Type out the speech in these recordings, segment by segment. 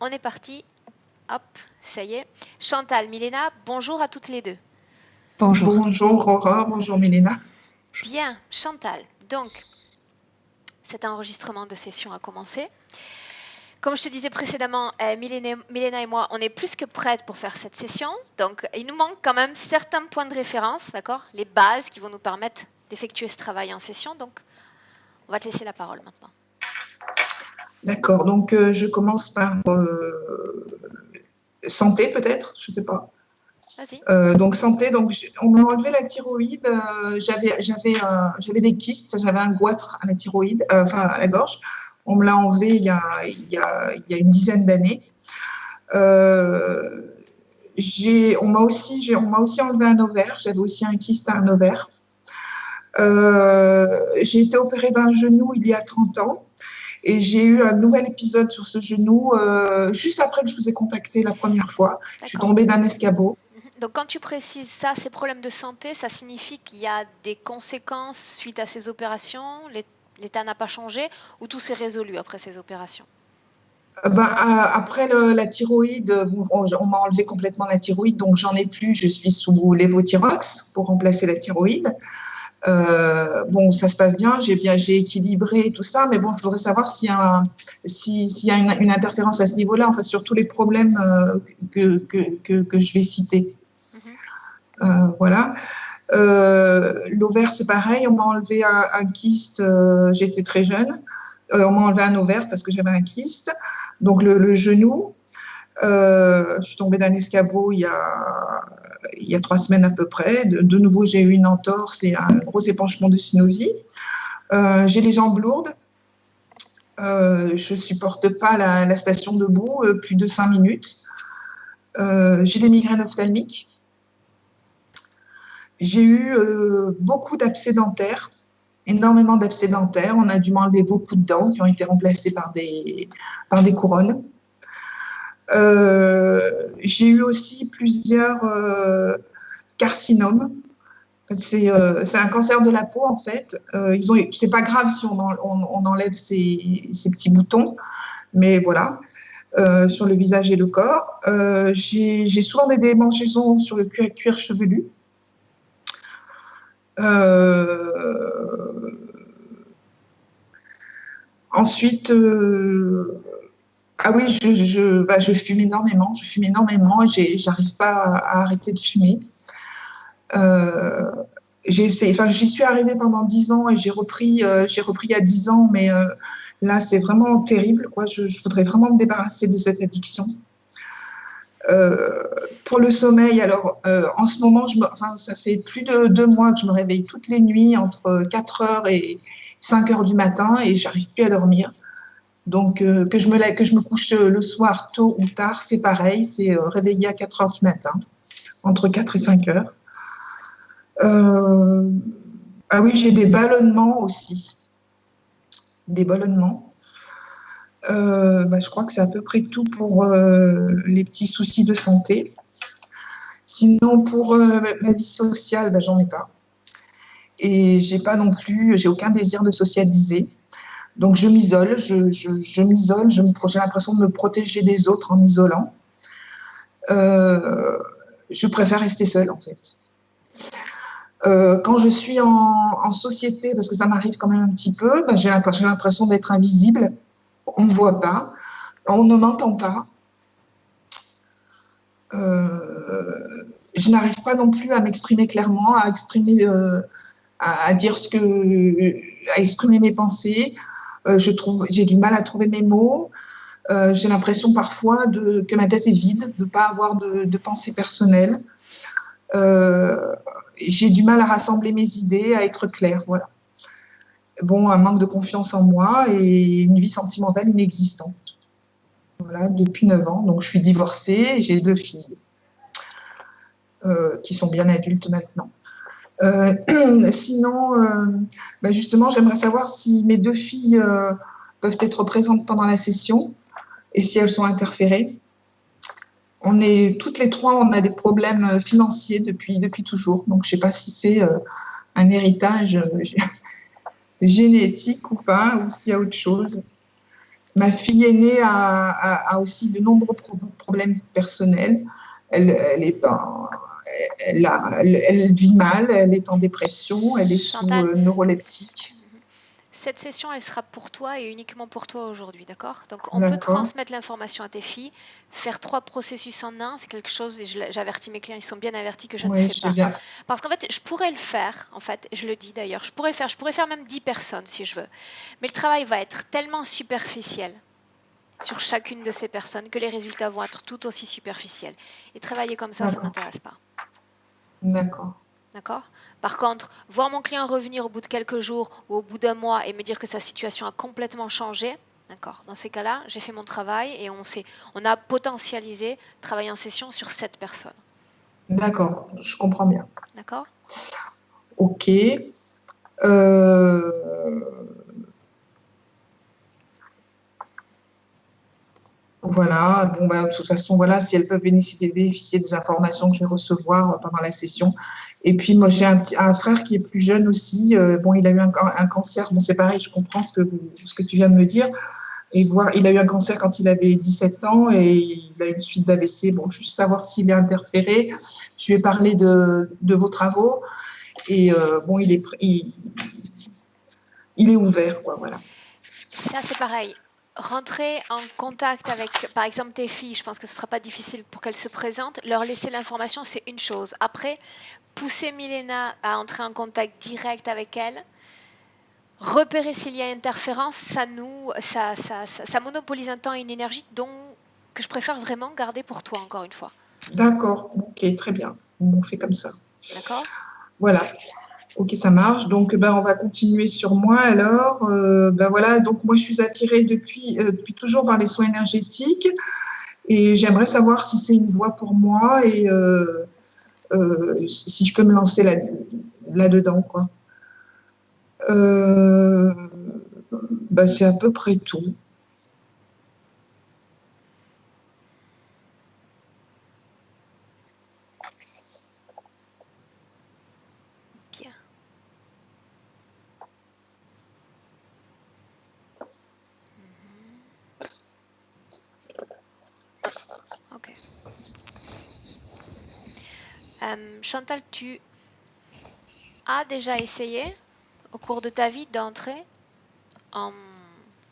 On est parti. Hop, ça y est. Chantal, Milena, bonjour à toutes les deux. Bonjour. Bonjour Aurore, bonjour Milena. Bien, Chantal. Donc, cet enregistrement de session a commencé. Comme je te disais précédemment, Milena et moi, on est plus que prêtes pour faire cette session. Donc, il nous manque quand même certains points de référence, d'accord? Les bases qui vont nous permettre d'effectuer ce travail en session. Donc, on va te laisser la parole maintenant. D'accord, donc je commence par santé peut-être, je ne sais pas. Vas-y. Donc santé, donc on m'a enlevé la thyroïde, j'avais des kystes, j'avais un goitre à la thyroïde, à la gorge. On me l'a enlevé il y a une dizaine d'années. On m'a aussi enlevé un ovaire, j'avais aussi un kyste à un ovaire. J'ai été opérée d'un genou il y a 30 ans. Et j'ai eu un nouvel épisode sur ce genou juste après que je vous ai contacté la première fois. D'accord. Je suis tombée d'un escabeau. Donc, quand tu précises ça, ces problèmes de santé, ça signifie qu'il y a des conséquences suite à ces opérations? L'état n'a pas changé ou tout s'est résolu après ces opérations? Après la thyroïde, on m'a enlevé complètement la thyroïde, donc j'en ai plus. Je suis sous lévothyrox pour remplacer la thyroïde. Bon, ça se passe bien, j'ai équilibré tout ça, mais bon, je voudrais savoir s'il y a une interférence à ce niveau-là, en fait, sur tous les problèmes que je vais citer. Voilà. L'ovaire, c'est pareil, on m'a enlevé un kyste, j'étais très jeune. On m'a enlevé un ovaire parce que j'avais un kyste. Donc, le genou, je suis tombée d'un escabeau il y a 3 semaines à peu près. De nouveau, j'ai eu une entorse et un gros épanchement de synovie. J'ai les jambes lourdes. Je ne supporte pas la station debout plus de 5 minutes. J'ai des migraines ophtalmiques. J'ai eu beaucoup d'abcès dentaires, énormément d'abcès dentaires. On a dû m'enlever beaucoup de dents qui ont été remplacées par des couronnes. J'ai eu aussi plusieurs carcinomes. C'est un cancer de la peau, en fait. C'est pas grave si on enlève ces petits boutons, mais voilà, sur le visage et le corps. J'ai souvent des démangeaisons sur le cuir chevelu. Ensuite, ah oui, je fume énormément. J'arrive pas à arrêter de fumer. J'y suis arrivée pendant 10 ans et j'ai repris il y a 10 ans, mais là, c'est vraiment terrible, quoi. Je voudrais vraiment me débarrasser de cette addiction. Pour le sommeil, alors, en ce moment, ça fait plus de 2 mois que je me réveille toutes les nuits entre 4 heures et 5 heures du matin et j'arrive plus à dormir. Donc, que je me couche le soir tôt ou tard, c'est pareil, c'est réveillé à 4 heures du matin, entre 4 et 5 heures. Ah oui, j'ai des ballonnements aussi. Des ballonnements. Je crois que c'est à peu près tout pour les petits soucis de santé. Sinon, pour la vie sociale, j'en ai pas. Et j'ai aucun désir de socialiser. Donc, je m'isole, je m'isole, j'ai l'impression de me protéger des autres en m'isolant. Je préfère rester seule, en fait. Quand je suis en société, parce que ça m'arrive quand même un petit peu, j'ai l'impression d'être invisible. On ne me voit pas, on ne m'entend pas. Je n'arrive pas non plus à m'exprimer clairement, à exprimer mes pensées. J'ai du mal à trouver mes mots. J'ai l'impression parfois que ma tête est vide, de ne pas avoir de pensée personnelle. J'ai du mal à rassembler mes idées, à être claire, voilà. Bon, un manque de confiance en moi et une vie sentimentale inexistante. Voilà, depuis 9 ans. Donc, je suis divorcée et j'ai 2 filles qui sont bien adultes maintenant. Sinon, justement, j'aimerais savoir si mes 2 filles peuvent être présentes pendant la session et si elles sont interférées. Toutes les 3, on a des problèmes financiers depuis toujours. Donc, je ne sais pas si c'est un héritage génétique ou pas, ou s'il y a autre chose. Ma fille aînée a aussi de nombreux problèmes personnels. Elle est elle vit mal, elle est en dépression, elle est sous Chantal, neuroleptique. cette session, elle sera pour toi et uniquement pour toi aujourd'hui, d'accord? Donc, on peut D'accord. transmettre l'information à tes filles, faire 3 processus en un, c'est quelque chose, et j'avertis mes clients, ils sont bien avertis que je ne Oui, fais je sais pas. bien. Parce qu'en fait, je pourrais le faire, en fait, je le dis d'ailleurs, je pourrais faire même 10 personnes si je veux. Mais le travail va être tellement superficiel sur chacune de ces personnes que les résultats vont être tout aussi superficiels. Et travailler comme ça ne D'accord. m'intéresse pas. D'accord. D'accord? Par contre, voir mon client revenir au bout de quelques jours ou au bout d'un mois et me dire que sa situation a complètement changé, d'accord? Dans ces cas-là, j'ai fait mon travail et on a potentialisé travailler en session sur cette personne. D'accord, je comprends bien. D'accord? Ok. Euh, Voilà, bon, bah, de toute façon, voilà, si elles peuvent bénéficier des informations que je vais recevoir pendant la session. Et puis, moi, j'ai un frère qui est plus jeune aussi. Bon, il a eu un cancer. Bon, c'est pareil, je comprends ce que tu viens de me dire. Et voir, il a eu un cancer quand il avait 17 ans et il a eu une suite d'AVC. Bon, juste savoir s'il est interféré. Je lui ai parlé de vos travaux et bon, il est ouvert, quoi, voilà. Ça, c'est pareil. Rentrer en contact avec, par exemple, tes filles, je pense que ce ne sera pas difficile pour qu'elles se présentent. Leur laisser l'information, c'est une chose. Après, pousser Milena à entrer en contact direct avec elle, repérer s'il y a interférence, ça monopolise un temps et une énergie que je préfère vraiment garder pour toi, encore une fois. D'accord, ok, très bien. On fait comme ça. D'accord? Voilà. Ok, ça marche. Donc, ben, on va continuer sur moi alors. Ben voilà, donc moi je suis attirée depuis toujours par les soins énergétiques et j'aimerais savoir si c'est une voie pour moi et si je peux me lancer là-dedans, quoi. Euh, ben, c'est à peu près tout. Bien. Ok. Chantal, tu as déjà essayé au cours de ta vie d'entrer en,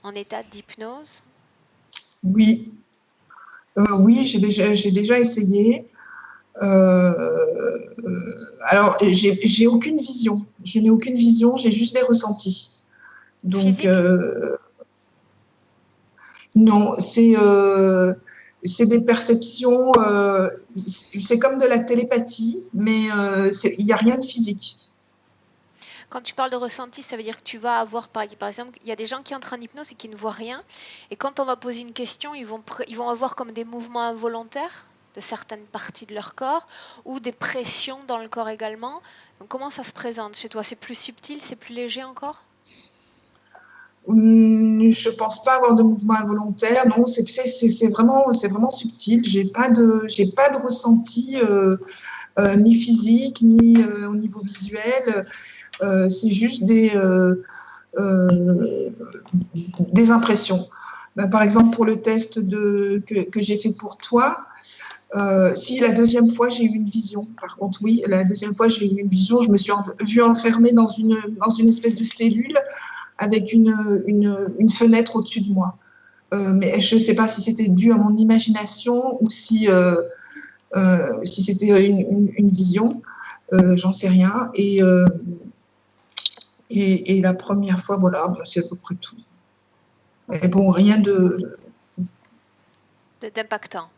en état d'hypnose? Oui, oui, j'ai déjà essayé. Alors, j'ai aucune vision. Je n'ai aucune vision, j'ai juste des ressentis. Donc, Physique? non, c'est des perceptions, c'est comme de la télépathie, mais il n'y a rien de physique. Quand tu parles de ressenti, ça veut dire que tu vas avoir, par exemple, il y a des gens qui entrent en hypnose et qui ne voient rien. Et quand on va poser une question, ils vont avoir comme des mouvements involontaires de certaines parties de leur corps ou des pressions dans le corps également. Donc comment ça se présente chez toi? C'est plus subtil, c'est plus léger encore? Je pense pas avoir de mouvement involontaire. Non, c'est vraiment subtil. J'ai pas de ressenti ni physique ni au niveau visuel. C'est juste euh, des impressions. Ben, par exemple, pour le test que j'ai fait pour toi, si la deuxième fois j'ai eu une vision, par contre, oui, la deuxième fois j'ai eu une vision, je me suis vue enfermée dans une espèce de cellule avec une fenêtre au-dessus de moi. Mais je ne sais pas si c'était dû à mon imagination ou si c'était une vision, j'en sais rien. Et la première fois, voilà, c'est à peu près tout. Mais bon, rien de. D'impactant.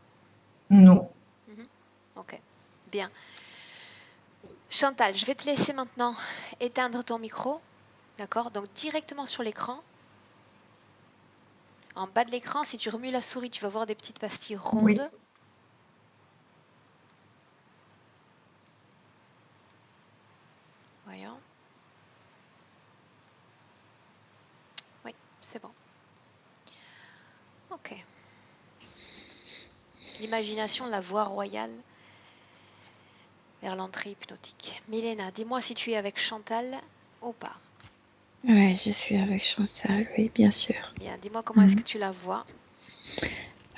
Non. Ok, bien. Chantal, je vais te laisser maintenant éteindre ton micro. D'accord? Donc directement sur l'écran. En bas de l'écran, si tu remues la souris, tu vas voir des petites pastilles Oui. rondes. Voyons. Oui, c'est bon. Ok. L'imagination, la voie royale vers l'entrée hypnotique. Milena, dis-moi si tu es avec Chantal ou pas. Ouais, je suis avec Chantal, oui, bien sûr. Bien, dis-moi comment est-ce Mhm. que tu la vois?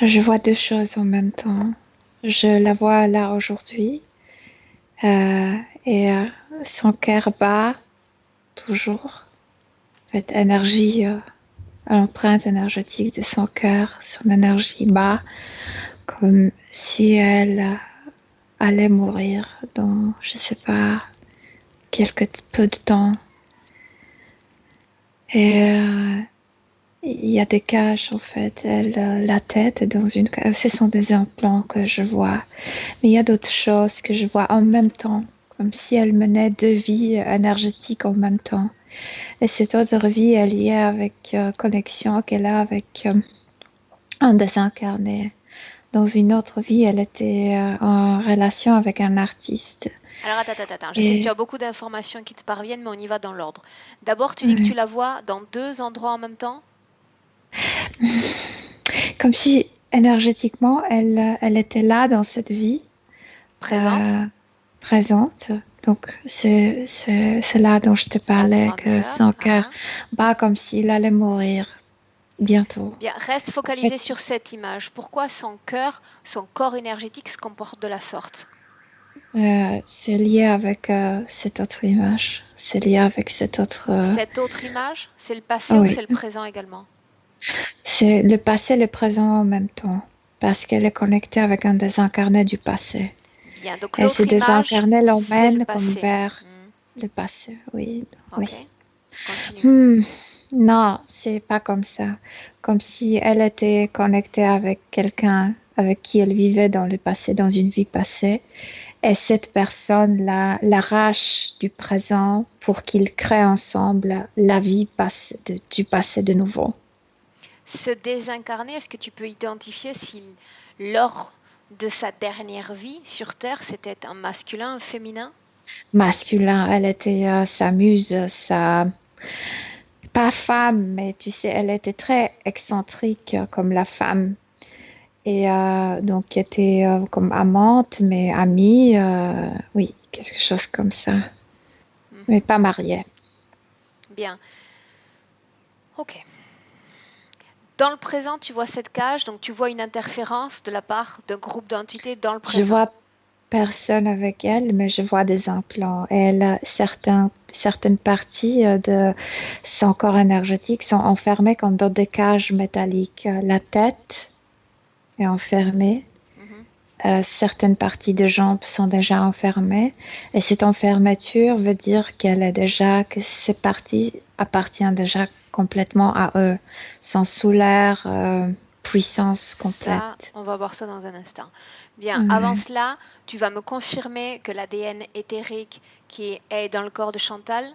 Je vois deux choses en même temps. Je la vois là aujourd'hui euh, et son cœur bat toujours. Cette énergie, l'empreinte énergétique de son cœur, son énergie bat comme si elle allait mourir dans, je sais pas, quelque peu de temps. Et il y a des cages en fait. Elle, la tête est dans une cage. Ce sont des implants que je vois. Mais il y a d'autres choses que je vois en même temps, comme si elle menait deux vies énergétiques en même temps. Et cette autre vie est liée avec connexion qu'elle a avec un désincarné. Dans une autre vie, elle était en relation avec un artiste. Alors attends. Je sais que tu Et as beaucoup d'informations qui te parviennent, mais on y va dans l'ordre. D'abord, tu dis que tu ouais. la vois dans deux endroits en même temps? Comme si énergétiquement, elle était là dans cette vie, Présente, euh, présente. Donc, c'est là dont je te ce parlais, battement de que cœur. son cœur bat comme s'il allait mourir bientôt. Bien, reste En fait, focalisé sur cette image. Pourquoi son cœur, son corps énergétique se comporte de la sorte? c'est lié avec cette autre image. C'est lié avec cette autre. Cette autre image, c'est le passé ou Oui, c'est le présent également? c'est le passé et le présent en même temps. Parce qu'elle est connectée avec un désincarné du passé. Bien, donc Et ce l'autre image, désincarné c'est le l'emmène comme passé. vers Hmm, le passé. Oui, oui. ok, continue. Hmm, non, c'est pas comme ça. Comme si elle était connectée avec quelqu'un avec qui elle vivait dans le passé, dans une vie passée. Et cette personne l'arrache du présent pour qu'ils créent ensemble la vie du passé de nouveau. Ce désincarné, est-ce que tu peux identifier si lors de sa dernière vie sur Terre, c'était un masculin, un féminin? Masculin, elle était sa muse, sa pas femme, mais tu sais, elle était très excentrique comme la femme. Et donc, était comme amante, mais amie, oui, quelque chose comme ça. Mais Mhm. pas mariée. Bien, ok. Dans le présent, tu vois cette cage, donc tu vois une interférence de la part d'un groupe d'entités dans le Je présent. vois personne avec elle, mais je vois des implants. Elle a certaines parties de son corps énergétique sont enfermées comme dans des cages métalliques. La tête est enfermée. Mhm. Certaines parties des jambes sont déjà enfermées. Et cette enfermeture veut dire que ces parties appartiennent déjà complètement à eux, sont sous leur puissance complète. Ça, on va voir ça dans un instant. Bien, avant Ouais. cela, tu vas me confirmer que l'ADN éthérique qui est dans le corps de Chantal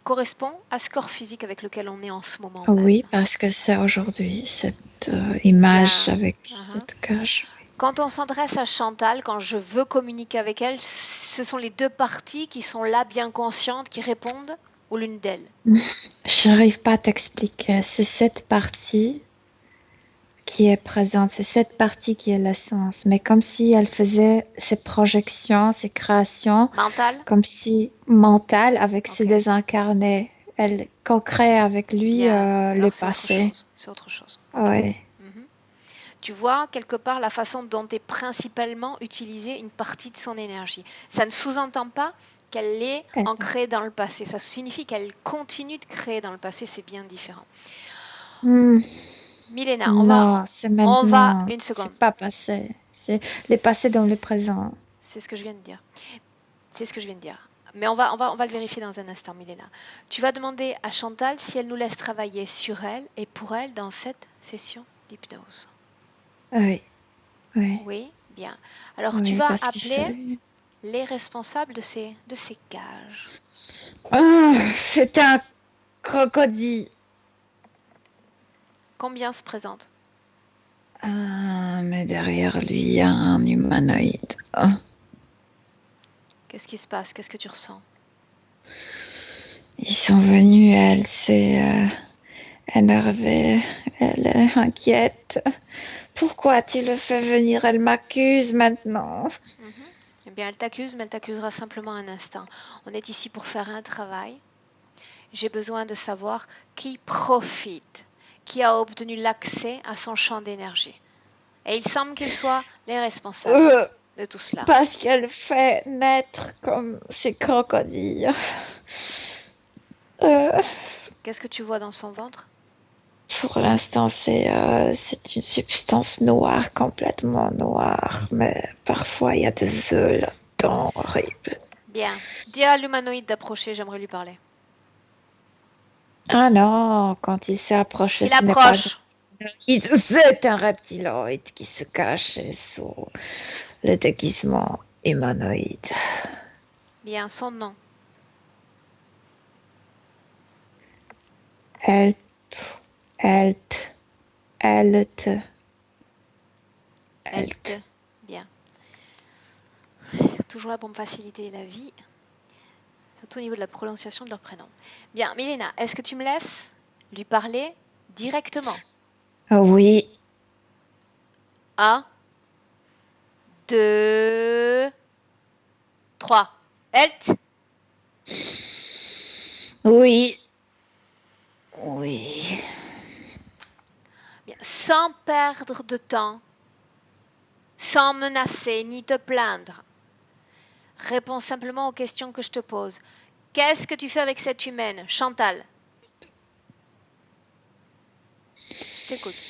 correspond à ce corps physique avec lequel on est en ce moment même. Oui, parce que c'est aujourd'hui cette image Bien. avec Mhm. cette cage. Quand on s'adresse à Chantal, quand je veux communiquer avec elle, ce sont les deux parties qui sont là, bien conscientes, qui répondent, ou l'une d'elles. Je n'arrive pas à t'expliquer. C'est cette partie qui est présente, c'est cette partie qui est l'essence. Mais comme si elle faisait ses projections, ses créations, Mental? comme si mentale avec ce Ok. désincarné. Elle co-crée avec lui Bien. le Alors c'est autre passé. chose. C'est autre chose. Ok. Oui, Mhm. Tu vois quelque part la façon dont est principalement utilisée une partie de son énergie. Ça ne sous-entend pas qu'elle est elle va. ancrée dans le passé. Ça signifie qu'elle continue de créer dans le passé. C'est bien différent. Hmm, Milena, non, c'est on va maintenant. une seconde. C'est pas passé. C'est le passé dans le présent. C'est ce que je viens de dire. C'est ce que je viens de dire. Mais on va le vérifier dans un instant, Milena. Tu vas demander à Chantal si elle nous laisse travailler sur elle et pour elle dans cette session d'hypnose. Oui, oui, Oui, bien. Alors tu oui, vas parce que appeler c'est. les responsables de ces cages. Ah, c'est un crocodile. Combien se présentent? Ah, mais derrière lui, il y a un humanoïde. Oh. Qu'est-ce qui se passe? Qu'est-ce que tu ressens? Ils sont venus, elle s'est énervée, elle est inquiète. Pourquoi tu le fais venir? Elle m'accuse maintenant. Mhm. Eh bien, elle t'accuse, mais elle t'accusera simplement un instant. On est ici pour faire un travail. J'ai besoin de savoir qui profite, qui a obtenu l'accès à son champ d'énergie. Et il semble qu'ils soient les responsables Euh, de tout cela. Parce qu'elle fait naître comme ces crocodiles. Euh, Qu'est-ce que tu vois dans son ventre? pour l'instant, c'est une substance noire, complètement noire. Mais parfois, il y a des œufs là-dedans, horribles. Bien. Dis à l'humanoïde d'approcher, j'aimerais lui parler. Ah non, quand il s'est approché, Qu'il ce n'est pas approche. c'est un reptiloïde qui se cachait sous le déguisement humanoïde. Bien, son nom. Elle, elle, elle, Elte. Bien. Toujours là pour me faciliter la vie. Surtout au niveau de la prononciation de leur prénom. Bien, Milena, est-ce que tu me laisses lui parler directement? Oui, 1, 2, 3. Elt. oui, oui. Bien, sans perdre de temps, sans menacer ni te plaindre. Réponds simplement aux questions que je te pose. Qu'est-ce que tu fais avec cette humaine, Chantal? Je t'écoute.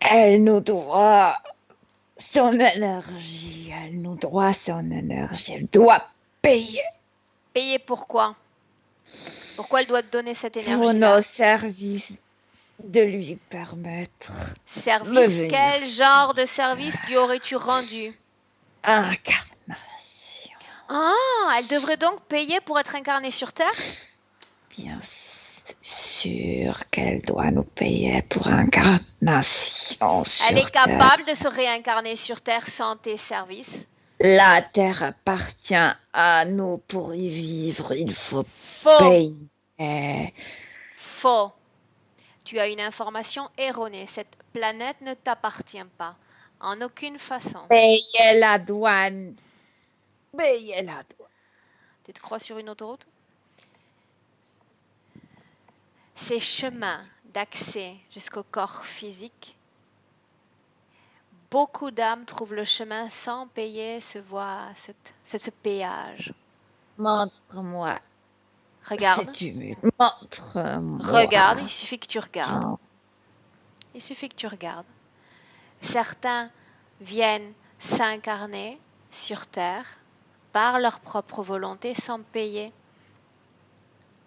Elle nous doit son énergie. Elle nous doit son énergie. Elle doit payer Payer pourquoi? Pourquoi elle doit te donner cette pour énergie-là? nos services de lui permettre de Service, venir quel genre de service lui aurais-tu rendu? incarnation. Ah, elle devrait donc payer pour être incarnée sur Terre? Bien sûr qu'elle doit nous payer pour incarnation Elle est sur Terre. capable de se réincarner sur Terre sans tes services? La Terre appartient à nous pour y vivre. Il faut Faux, payer. faux. Tu as une information erronée. Cette planète ne t'appartient pas. En aucune façon. Payer la douane. Payer la douane. Tu te crois sur une autoroute? Ces chemins d'accès jusqu'au corps physique, beaucoup d'âmes trouvent le chemin sans payer ce péage. Montre-moi. Regarde, Si tu veux. Montre-moi. regarde, il suffit que tu regardes. Non. Il suffit que tu regardes. Certains viennent s'incarner sur Terre par leur propre volonté sans payer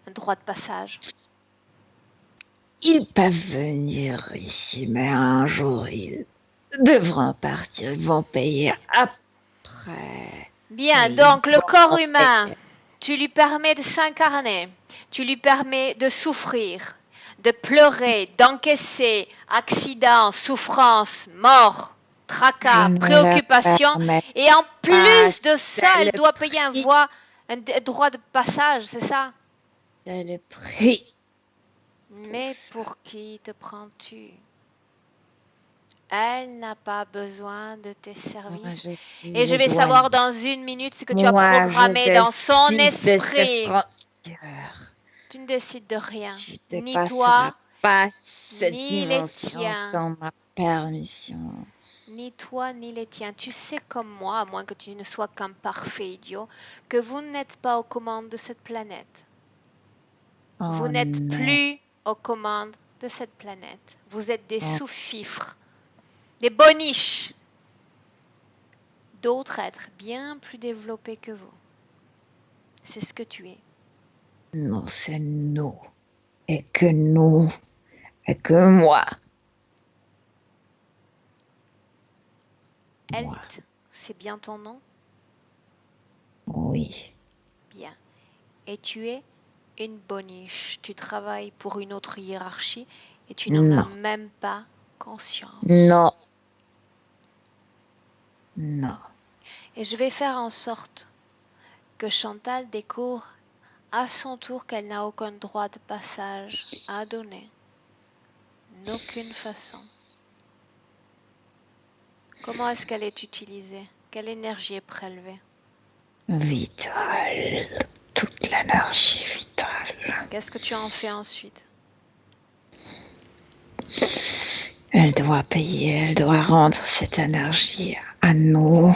un droit de passage. Ils peuvent venir ici, mais un jour ils devront partir. Ils vont payer après. Bien, Et donc ils le vont corps humain, payer. tu lui permets de s'incarner, tu lui permets de souffrir, de pleurer, d'encaisser accidents, souffrances, mort, Je tracas, ne leur préoccupations, permets et en pas. plus de ça, C'est elle le doit payer un prix. droit de passage, c'est ça? C'est le prix. Mais pour qui te prends-tu? Elle n'a pas besoin de tes Moi, services. je suis Et je le vais savoir douanier. dans une minute ce que tu as Moi, programmé je dans son décide de ces esprit. frontières. Tu ne décides de rien, Tu ne ni dépasseras toi, pas cette ni les dimension tiens. sans ma permission. Ni toi, ni les tiens. Tu sais comme moi, à moins que tu ne sois qu'un parfait idiot, que vous n'êtes pas aux commandes de cette planète. Vous Oh n'êtes non. plus aux commandes de cette planète. Vous êtes des Oh. sous-fifres, des boniches, d'autres êtres bien plus développés que vous. C'est ce que tu es. Non, c'est nous. Et que nous. Et que moi. Moi. Elt, c'est bien ton nom? Oui. Bien. Et tu es une boniche. Tu travailles pour une autre hiérarchie et tu n'en as Non. même pas conscience. Non. Non. Et je vais faire en sorte que Chantal découvre à son tour qu'elle n'a aucun droit de passage à donner. D'aucune façon. Comment est-ce qu'elle est utilisée? Quelle énergie est prélevée? Vital. toute l'énergie vitale. Qu'est-ce que tu en fais ensuite? Elle doit payer, elle doit rendre cette énergie à nous.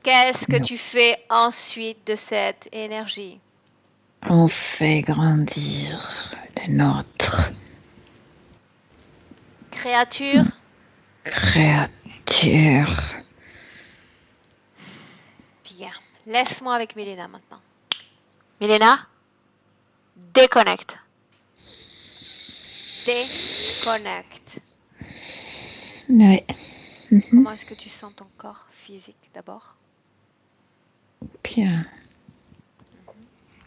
Qu'est-ce que tu fais ensuite de cette énergie? On fait grandir les nôtres Créature? créatures. Bien. Laisse-moi avec Milena maintenant. Milena, déconnecte. Déconnecte. Oui. Comment est-ce que tu sens ton corps physique d'abord? Bien.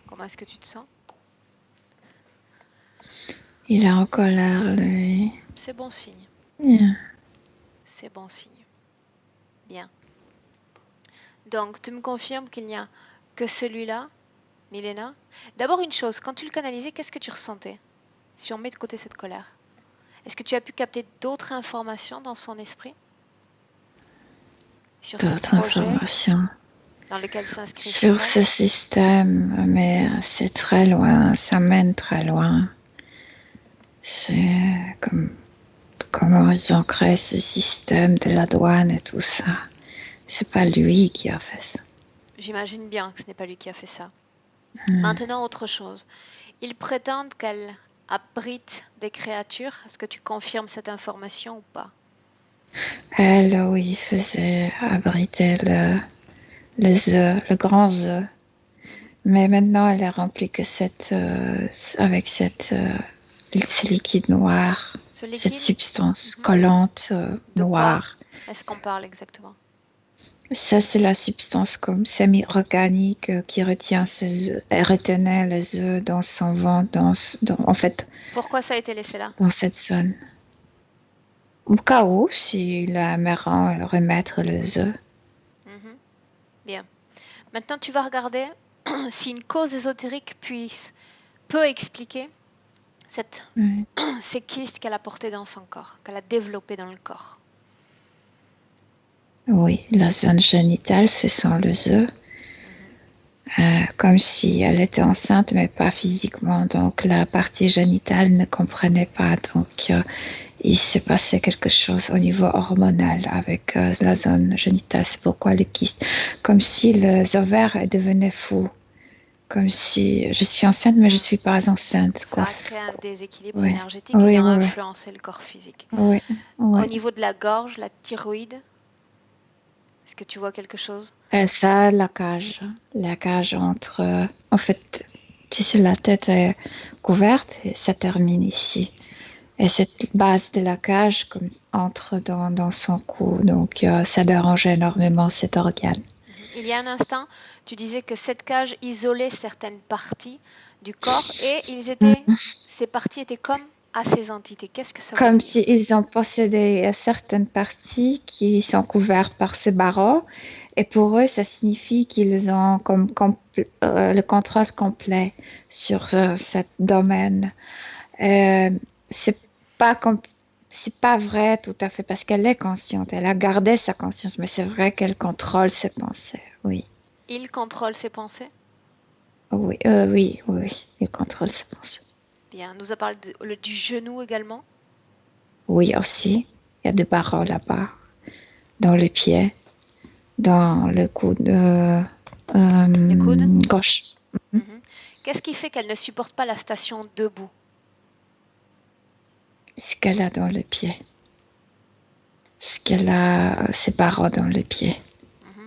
Comment est-ce que tu te sens? Il est en colère, lui. C'est bon signe. Bien. C'est bon signe. Bien. Donc, tu me confirmes qu'il n'y a que celui-là, Milena? D'abord une chose, quand tu le canalisais, qu'est-ce que tu ressentais? Si on met de côté cette colère. Est-ce que tu as pu capter d'autres informations dans son esprit? Sur ce D'autres projet informations dans lequel s'inscrit sur ce système, mais c'est très loin, ça mène très loin. C'est comme comment ils ont créé ce système de la douane et tout ça. C'est pas lui qui a fait ça. J'imagine bien que ce n'est pas lui qui a fait ça. Maintenant, autre chose. Ils prétendent qu'elle abrite des créatures. Est-ce que tu confirmes cette information ou pas? Elle, oui, faisait abriter les œufs, le grand œuf. Mais maintenant, elle est remplie que avec ce liquide noir, Ce liquide, cette substance collante de noire. quoi est-ce qu'on parle exactement? Ça, c'est la substance comme semi-organique qui retient ses œufs. Elle retenait les œufs dans son ventre, en fait, Pourquoi ça a été laissé là? dans cette zone. Au cas où, si la mère remettre les œufs. Bien. Maintenant, tu vas regarder si une cause ésotérique peut expliquer ces kystes qu'elle a portés dans son corps, qu'elle a développés dans le corps. Oui, la zone génitale, ce sont les œufs. Comme si elle était enceinte, mais pas physiquement. Donc, la partie génitale ne comprenait pas. Donc, il s'est passé quelque chose au niveau hormonal avec la zone génitale. C'est pourquoi le kyste. Comme si les ovaires devenaient fous. Comme si je suis enceinte, mais je ne suis pas enceinte. Ça a créé un déséquilibre Oui. énergétique Oui, ayant oui, influencé le corps physique. Oui. Au niveau de la gorge, la thyroïde, est-ce que tu vois quelque chose? Et ça, la cage entre... en fait, tu sais, la tête est couverte et ça termine ici. Et cette base de la cage entre dans son cou. Donc, ça dérange énormément cet organe. Il y a un instant, tu disais que cette cage isolait certaines parties du corps et ces parties étaient comme à ces entités. Qu'est-ce que ça veut dire? Comme s'ils ont possédé certaines parties qui sont couvertes par ces barreaux. Et pour eux, ça signifie qu'ils ont le contrôle complet sur ce domaine. C'est pas vrai tout à fait parce qu'elle est consciente. Elle a gardé sa conscience, mais c'est vrai qu'elle contrôle ses pensées. Oui. Il contrôle ses pensées? Oui, il contrôle ses pensées. Bien. Nous a parlé du genou également? Oui, aussi. Il y a des barreaux là-bas, dans les pieds, dans le coude gauche. Qu'est-ce qui fait qu'elle ne supporte pas la station debout? Ce qu'elle a dans les pieds. Ce qu'elle a, ses barreaux dans les pieds.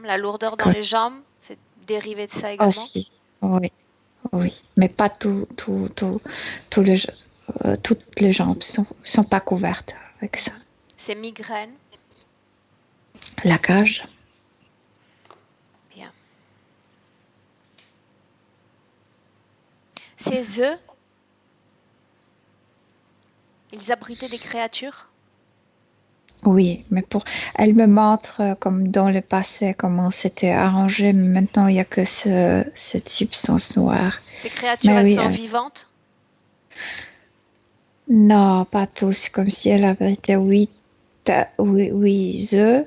La lourdeur dans les jambes, c'est dérivé de ça également? Aussi, oui. Mais pas toutes les jambes sont pas couvertes avec ça. C'est migraine? La cage? Bien. Ces œufs, ils abritaient des créatures? Oui, mais elle me montre comme dans le passé comment c'était arrangé, mais maintenant il n'y a que cette substance noire. Ces créatures, elles sont vivantes? Non, pas tous, comme si elle abritait 8 œufs, 8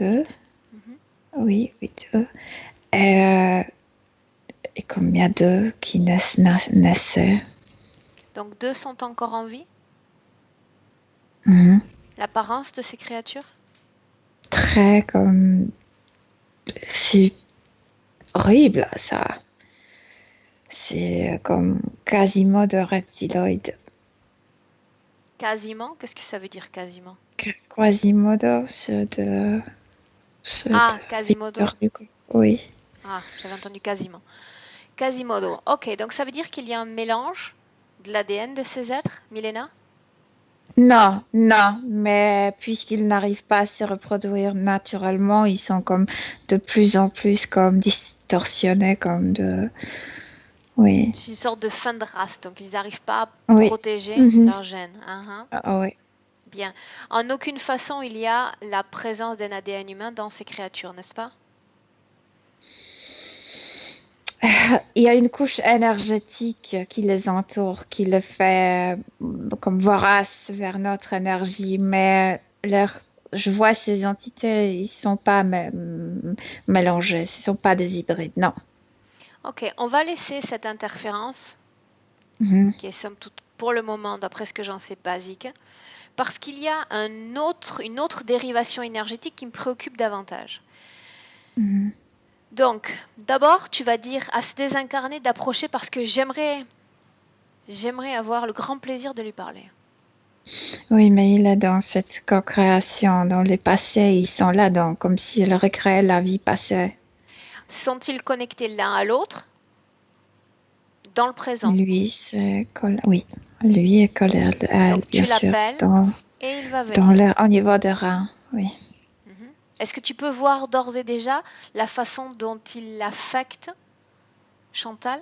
œufs, Oui, oui, deux. Et, et comme il y a deux qui naissaient. Donc 2 sont encore en vie. Mhm. L'apparence de ces créatures? Très comme... C'est horrible, ça. C'est comme quasimodo reptiloïde. Quasiment? Qu'est-ce que ça veut dire quasiment? Quasimodo, c'est de Ah, Quasimodo. Victor Hugo. Oui. Ah, j'avais entendu quasiment. Quasimodo. Ok, donc ça veut dire qu'il y a un mélange de l'ADN de ces êtres, Milena? Non, non, mais puisqu'ils n'arrivent pas à se reproduire naturellement, ils sont comme de plus en plus comme distorsionnés, comme de... Oui, C'est une sorte de fin de race, donc ils n'arrivent pas à oui. protéger Mhm. leurs gènes. Uhum. Ah, oui. Bien. En aucune façon il y a la présence d'un ADN humain dans ces créatures, n'est-ce pas? Il y a une couche énergétique qui les entoure, qui le fait comme vorace vers notre énergie, mais je vois ces entités, ils sont pas mélangés, ce sont pas des hybrides, non. Ok, on va laisser cette interférence, Mhm. qui est somme toute pour le moment, d'après ce que j'en sais, basique, parce qu'il y a une autre dérivation énergétique qui me préoccupe davantage. Mhm. Donc, d'abord, tu vas dire à ce désincarné d'approcher parce que j'aimerais avoir le grand plaisir de lui parler. Oui, mais il est dans cette co-création, dans les passés, ils sont là-dedans, comme s'ils recréaient la vie passée. Sont-ils connectés l'un à l'autre dans le présent? Lui, c'est collé, oui, lui est collé à elle, Donc, tu bien sûr, l'appelles et il va dans venir. au niveau de rein, oui. Mhm. Est-ce que tu peux voir d'ores et déjà la façon dont il affecte Chantal?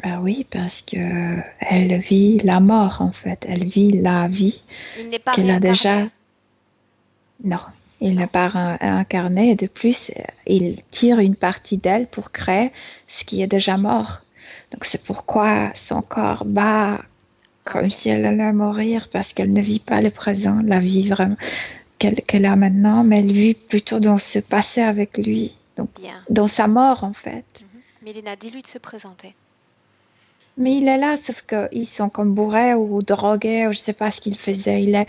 Ah oui, parce que elle vit la mort, en fait. Elle vit la vie Il n'est pas qu'elle a déjà. réincarné. Non, il Non. n'est pas incarné. Et de plus, il tire une partie d'elle pour créer ce qui est déjà mort. Donc c'est pourquoi son corps bat comme Ok, si elle allait mourir parce qu'elle ne vit pas le présent, la vie vraiment qu'elle a maintenant, mais elle vit plutôt dans ce passé avec lui. Donc bien. dans sa mort, en fait. Mhm. Mélina, dis-lui de se présenter. Mais il est là, sauf qu'ils sont comme bourrés ou drogués, ou je sais pas ce qu'il faisait.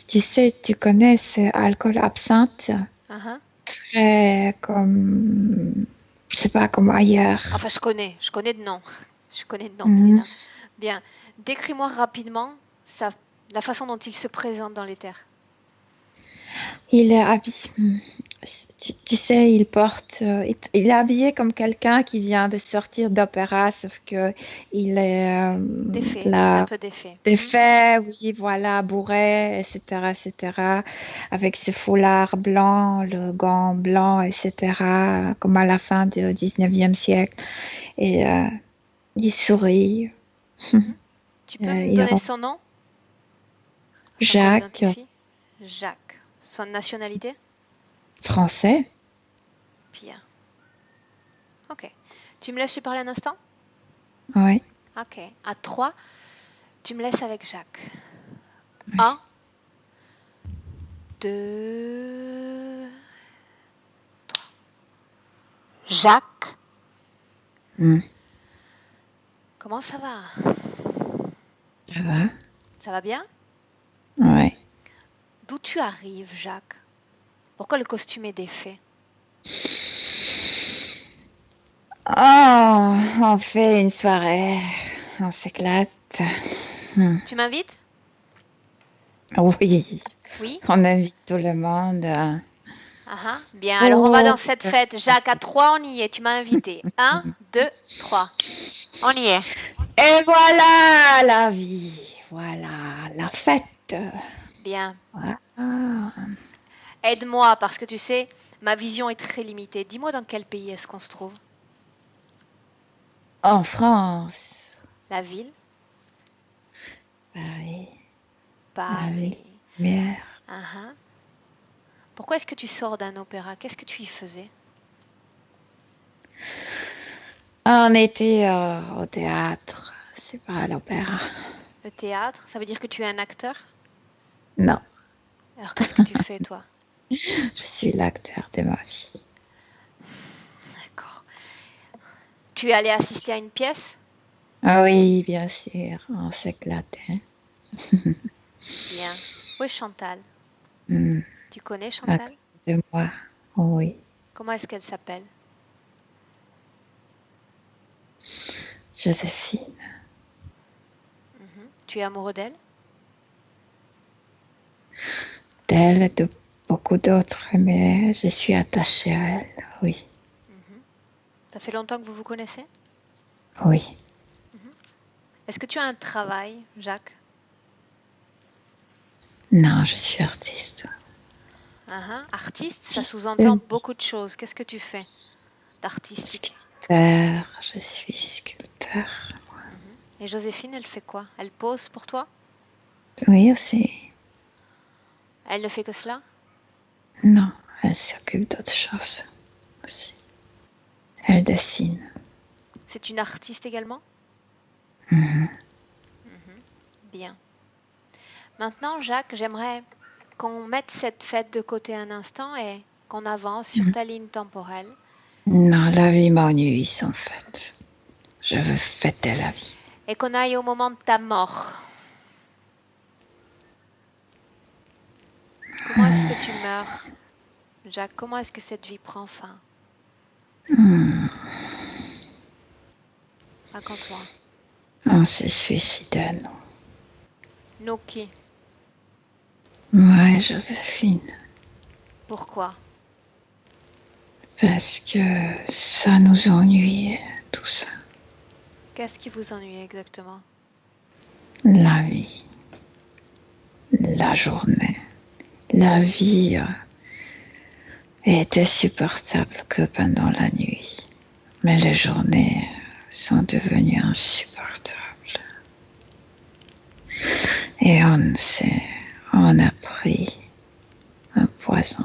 Tu sais, tu connais ce alcool absinthe, Uh-huh. très comme, je sais pas, comme ailleurs. Enfin, je connais de nom. Je connais de nom, Mhm. Mélina. Bien. Décris-moi rapidement la façon dont il se présente dans les terres. Il est habillé, tu sais, il est habillé comme quelqu'un qui vient de sortir d'opéra, sauf que il est Défait, c'est un là, peu défait. Mhm. défait, oui, voilà, bourré, etc., etc., avec ce foulard blanc, le gant blanc, etc., comme à la fin du 19e siècle. Et il sourit. Mhm. Tu peux me Il donner rend son nom afin qu'on Jacques, l'identifie? Jacques. Son nationalité? français. Bien. Ok. Tu me laisses lui parler un instant? Oui. Ok. À 3, tu me laisses avec Jacques. 1, 2, Jacques, Mm. comment ça va? Ça va? Ça va bien? Oui. D'où tu arrives, Jacques? Pourquoi le costume est défait? Oh, on fait une soirée. On s'éclate. Hmm. Tu m'invites? Oui, Oui? on invite tout le monde. Ah ah. Bien, alors on va dans Oh. cette fête. Jacques, à 3, on y est. Tu m'as invité. 1, 2, 3. On y est. Et voilà la vie. Voilà la fête. Bien. Voilà. Aide-moi parce que tu sais, ma vision est très limitée. Dis-moi dans quel pays est-ce qu'on se trouve? En France. La ville? Paris. La ville Paris. lumière. Ah ah. Pourquoi est-ce que tu sors d'un opéra? Qu'est-ce que tu y faisais? On était au théâtre. C'est pas à l'opéra. Le théâtre? Ça veut dire que tu es un acteur? Non. Alors qu'est-ce que tu fais, toi? Je suis l'acteur de ma vie. D'accord. Tu es allé assister à une pièce? Ah oui, bien sûr, on s'éclate. Hein. Bien. Où est Chantal? Hmm, Tu connais à Chantal? côté de moi, oui. Comment est-ce qu'elle s'appelle? Joséphine. Tu es amoureux d'elle? D'elle et de beaucoup d'autres, mais je suis attachée à elle, oui. Ça fait longtemps que vous vous connaissez? Oui. Est-ce que tu as un travail, Jacques? Non, je suis artiste. Artiste, ça sous-entend beaucoup de choses. Qu'est-ce que tu fais d'artistique? Je suis sculpteur. Et Joséphine, elle fait quoi? Elle pose pour toi? Oui, aussi. Elle ne fait que cela? Non, elle s'occupe d'autres choses aussi. Elle dessine. C'est une artiste également? Mhm. Bien. Maintenant, Jacques, j'aimerais qu'on mette cette fête de côté un instant et qu'on avance sur ta ligne temporelle. Non, la vie m'ennuie, en fait. Je veux fêter la vie. Et qu'on aille au moment de ta mort. Comment est-ce que tu meurs, Jacques? Comment est-ce que cette vie prend fin? Raconte-moi. On s'est suicidé, nous. Nous qui? Moi et Joséphine. Pourquoi? Parce que ça nous ennuyait, tout ça. Qu'est-ce qui vous ennuie exactement? La vie. La journée. La vie était supportable que pendant la nuit. Mais les journées sont devenues insupportables. Et on a pris un poison.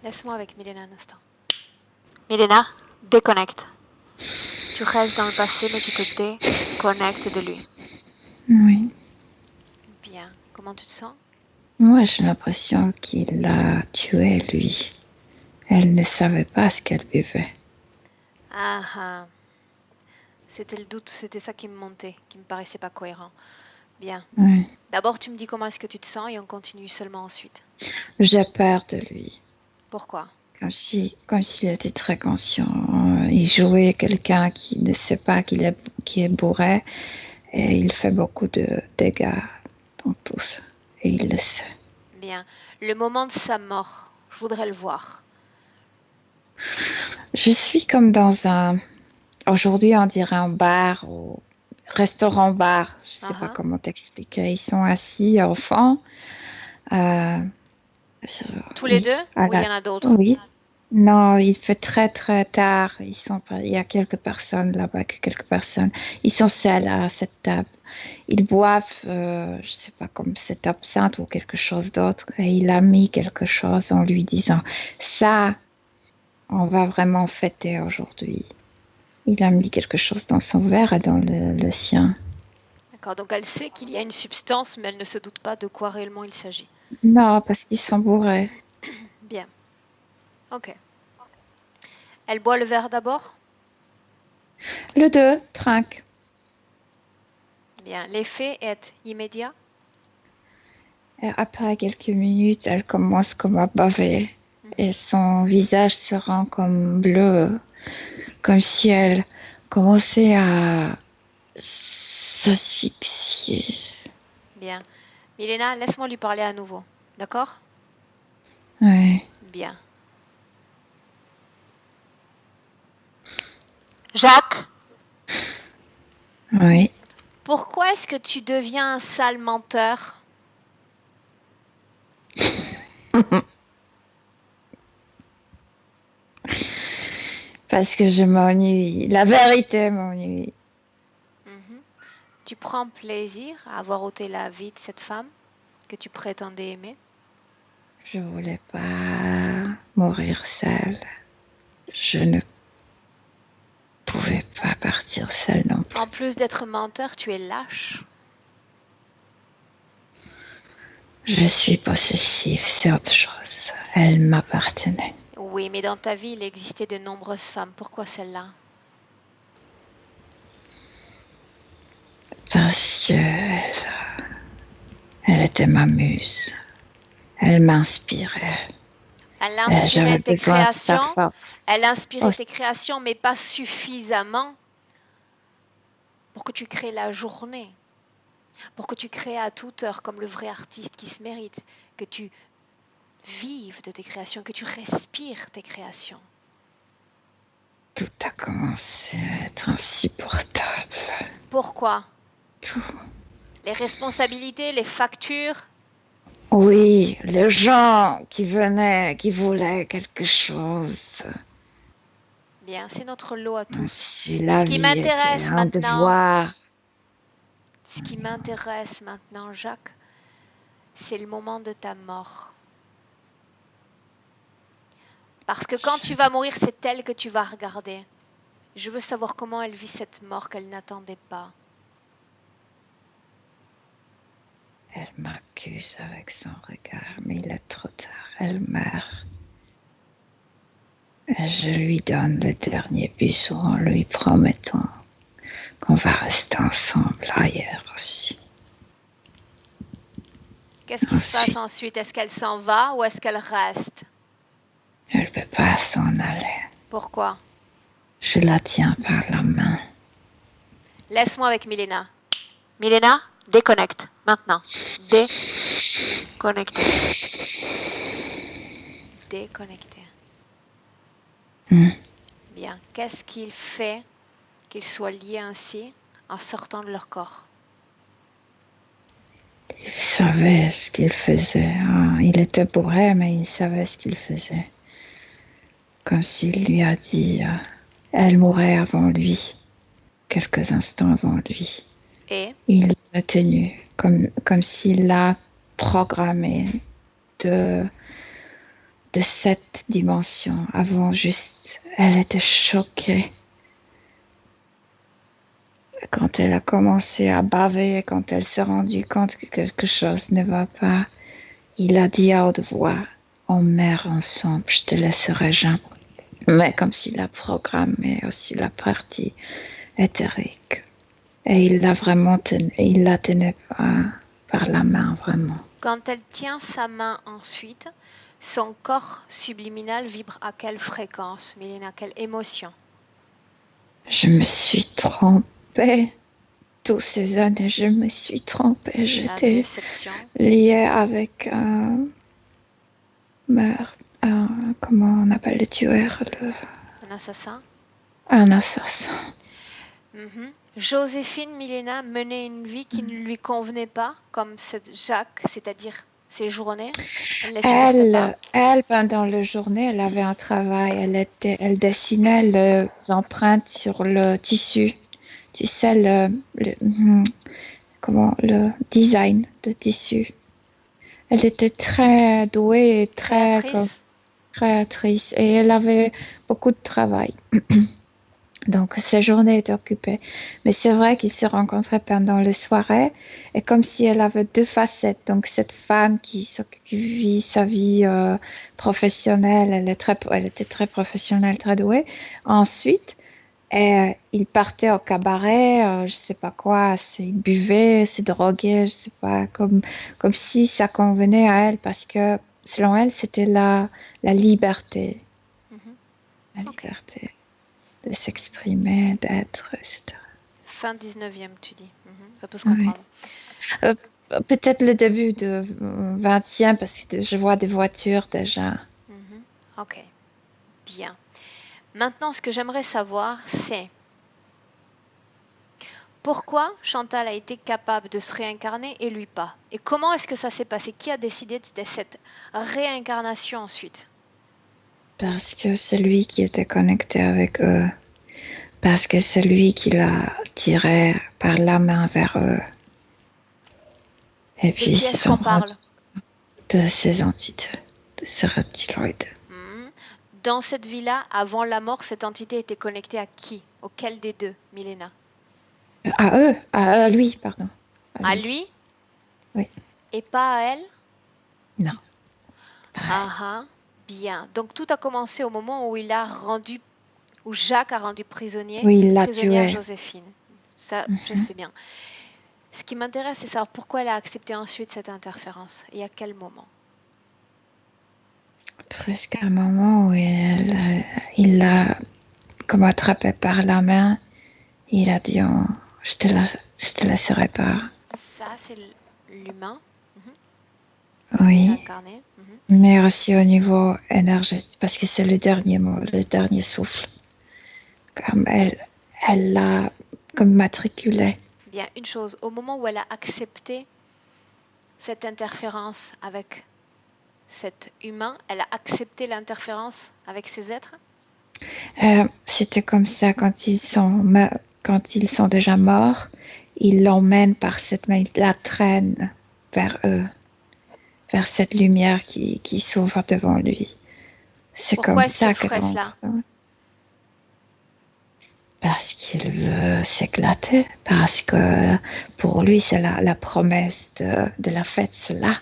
Laisse-moi avec Milena un instant. Milena, déconnecte. Tu restes dans le passé, mais tu te déconnectes de lui. Oui. Bien. Comment tu te sens? Moi, j'ai l'impression qu'il l'a tué, lui. Elle ne savait pas ce qu'elle buvait. Ah. C'était le doute, c'était ça qui me montait, qui me paraissait pas cohérent. Bien. Oui. D'abord, tu me dis comment est-ce que tu te sens et on continue seulement ensuite. J'ai peur de lui. Pourquoi? Comme s'il était très conscient. Il jouait quelqu'un qui ne sait pas qui est bourré et il fait beaucoup de dégâts dans tout ça. Et il le sait. Bien. Le moment de sa mort, je voudrais le voir. Je suis comme dans aujourd'hui on dirait un bar ou restaurant-bar. Je ne sais pas comment t'expliquer. Ils sont assis au fond. Tous les deux? Ou il y en a d'autres? Oui. Non, il fait très très tard. Il y a quelques personnes là-bas, quelques personnes. Ils sont seuls à cette table. Ils boivent, je sais pas, comme cette absinthe ou quelque chose d'autre. Et il a mis quelque chose en lui disant, ça, on va vraiment fêter aujourd'hui. Il a mis quelque chose dans son verre et dans le sien. D'accord, donc elle sait qu'il y a une substance, mais elle ne se doute pas de quoi réellement il s'agit. Non, parce qu'ils sont bourrés. Bien. Ok. Elle boit le verre d'abord? Le 2 trinque. Bien. L'effet est immédiat? Et après quelques minutes, elle commence comme à baver. Et son visage se rend comme bleu, comme si elle commençait à s'asphyxier. Bien. Milena, laisse-moi lui parler à nouveau. D'accord? Oui. Bien. Jacques, Oui. pourquoi est-ce que tu deviens un sale menteur? Parce que je m'ennuie. La vérité m'ennuie. Tu prends plaisir à avoir ôté la vie de cette femme que tu prétendais aimer? Je voulais pas mourir seule. Je ne pouvais pas partir seule non plus. En plus d'être menteur, tu es lâche. Je suis possessive, c'est autre chose. Elle m'appartenait. Oui, mais dans ta vie, il existait de nombreuses femmes. Pourquoi celle-là? Parce que elle était ma muse. Elle m'inspirait. Elle inspirait J'avais tes besoin de sa créations, force. elle inspirait tes Aussi. créations, mais pas suffisamment pour que tu crées la journée, pour que tu crées à toute heure comme le vrai artiste qui se mérite, que tu vives de tes créations, que tu respires tes créations. Tout a commencé à être insupportable. Pourquoi? Tout. Les responsabilités, les factures. Oui, les gens qui venaient, qui voulaient quelque chose. Bien, c'est notre lot à tous. Si la Ce qui vie était m'intéresse un maintenant, devoir. Jacques, c'est le moment de ta mort. Parce que quand tu vas mourir, c'est elle que tu vas regarder. Je veux savoir comment elle vit cette mort qu'elle n'attendait pas. Elle m'accuse avec son regard, mais il est trop tard. Elle meurt. Et je lui donne le dernier bisou en lui promettant qu'on va rester ensemble ailleurs aussi. Qu'est-ce qui se passe ensuite? Est-ce qu'elle s'en va ou est-ce qu'elle reste? Elle ne peut pas s'en aller. Pourquoi? Je la tiens par la main. Laisse-moi avec Milena. Milena, déconnecte. Maintenant. Déconnecte. Déconnecté. Bien. Qu'est-ce qu'il fait qu'ils soient liés ainsi en sortant de leur corps? Il savait ce qu'il faisait. Il était bourré, mais il savait ce qu'il faisait. Comme s'il lui a dit, elle mourrait avant lui, quelques instants avant lui. Et il l'a tenu, comme s'il l'a programmé de cette dimension avant juste. Elle était choquée. Quand elle a commencé à baver, quand elle s'est rendue compte que quelque chose ne va pas, il a dit à haute voix, on meurt ensemble, je te laisserai jamais. Mais comme s'il a programmé aussi la partie éthérique. Et il l'a vraiment tenu, il la tenait par la main, vraiment. quand elle tient sa main ensuite, son corps subliminal vibre à quelle fréquence, Milena, quelle émotion? Je me suis trompée. Toutes ces années, je me suis trompée. La J'étais déception. liée avec comment on appelle le tueur, Un assassin. un assassin. Joséphine, Milena menait une vie qui ne lui convenait pas, comme Jacques, c'est-à-dire ses journées. Elle ne les supportait pas. Elle, pendant la journée, elle avait un travail. Elle dessinait les empreintes sur le tissu. Tu sais, le design de tissu. Elle était très douée et très créatrice et elle avait beaucoup de travail. Donc, ses journées étaient occupées. Mais c'est vrai qu'ils se rencontraient pendant les soirées et comme si elle avait deux facettes. Donc, cette femme qui vit sa vie professionnelle, elle était très professionnelle, très douée. Ensuite, il partait au cabaret, je sais pas quoi, il buvait, se droguait, je sais pas, comme si ça convenait à elle parce que selon elle, c'était la liberté. La liberté de s'exprimer, d'être, etc. Fin 19e, tu dis. Ça peut se comprendre. Oui. Peut-être le début de 20e parce que je vois des voitures déjà. Ok, bien. Maintenant, ce que j'aimerais savoir, c'est pourquoi Chantal a été capable de se réincarner et lui pas? Et comment est-ce que ça s'est passé? Qui a décidé de cette réincarnation ensuite? Parce que c'est lui qui était connecté avec eux. Parce que c'est lui qui l'a tiré par la main vers eux. Et puis, de qui est-ce qu'on parle? De ces entités, de ces reptiloïdes. Dans cette vie-là, avant la mort, cette entité était connectée à qui? Auquel des deux, Milena? À eux, à lui, pardon. À lui? Oui. Et pas à elle? Non. Ah ah, bien. Donc tout a commencé au moment où Jacques a rendu Oui, il l'a prisonnière tué. Joséphine. Ça, je Mhm. sais bien. Ce qui m'intéresse, c'est savoir pourquoi elle a accepté ensuite cette interférence et à quel moment. Presque à un moment où il l'a comme attrapé par la main. Il a dit je te laisserai pas. Ça, c'est l'humain, Oui, désincarné. mais aussi au niveau énergétique, parce que c'est le dernier mot, le dernier souffle. Comme elle l'a comme matriculé. Bien, une chose, au moment où elle a accepté cette interférence avec cet humain, elle a accepté l'interférence avec ces êtres? C'était comme ça quand quand ils sont déjà morts, ils l'emmènent par cette main, ils la traînent vers eux, vers cette lumière qui s'ouvre devant lui. C'est comme Pourquoi est-ce ça qu'elle qu'elle ferait cela? entre. Parce qu'il veut s'éclater, parce que pour lui, c'est la promesse de la fête, c'est là.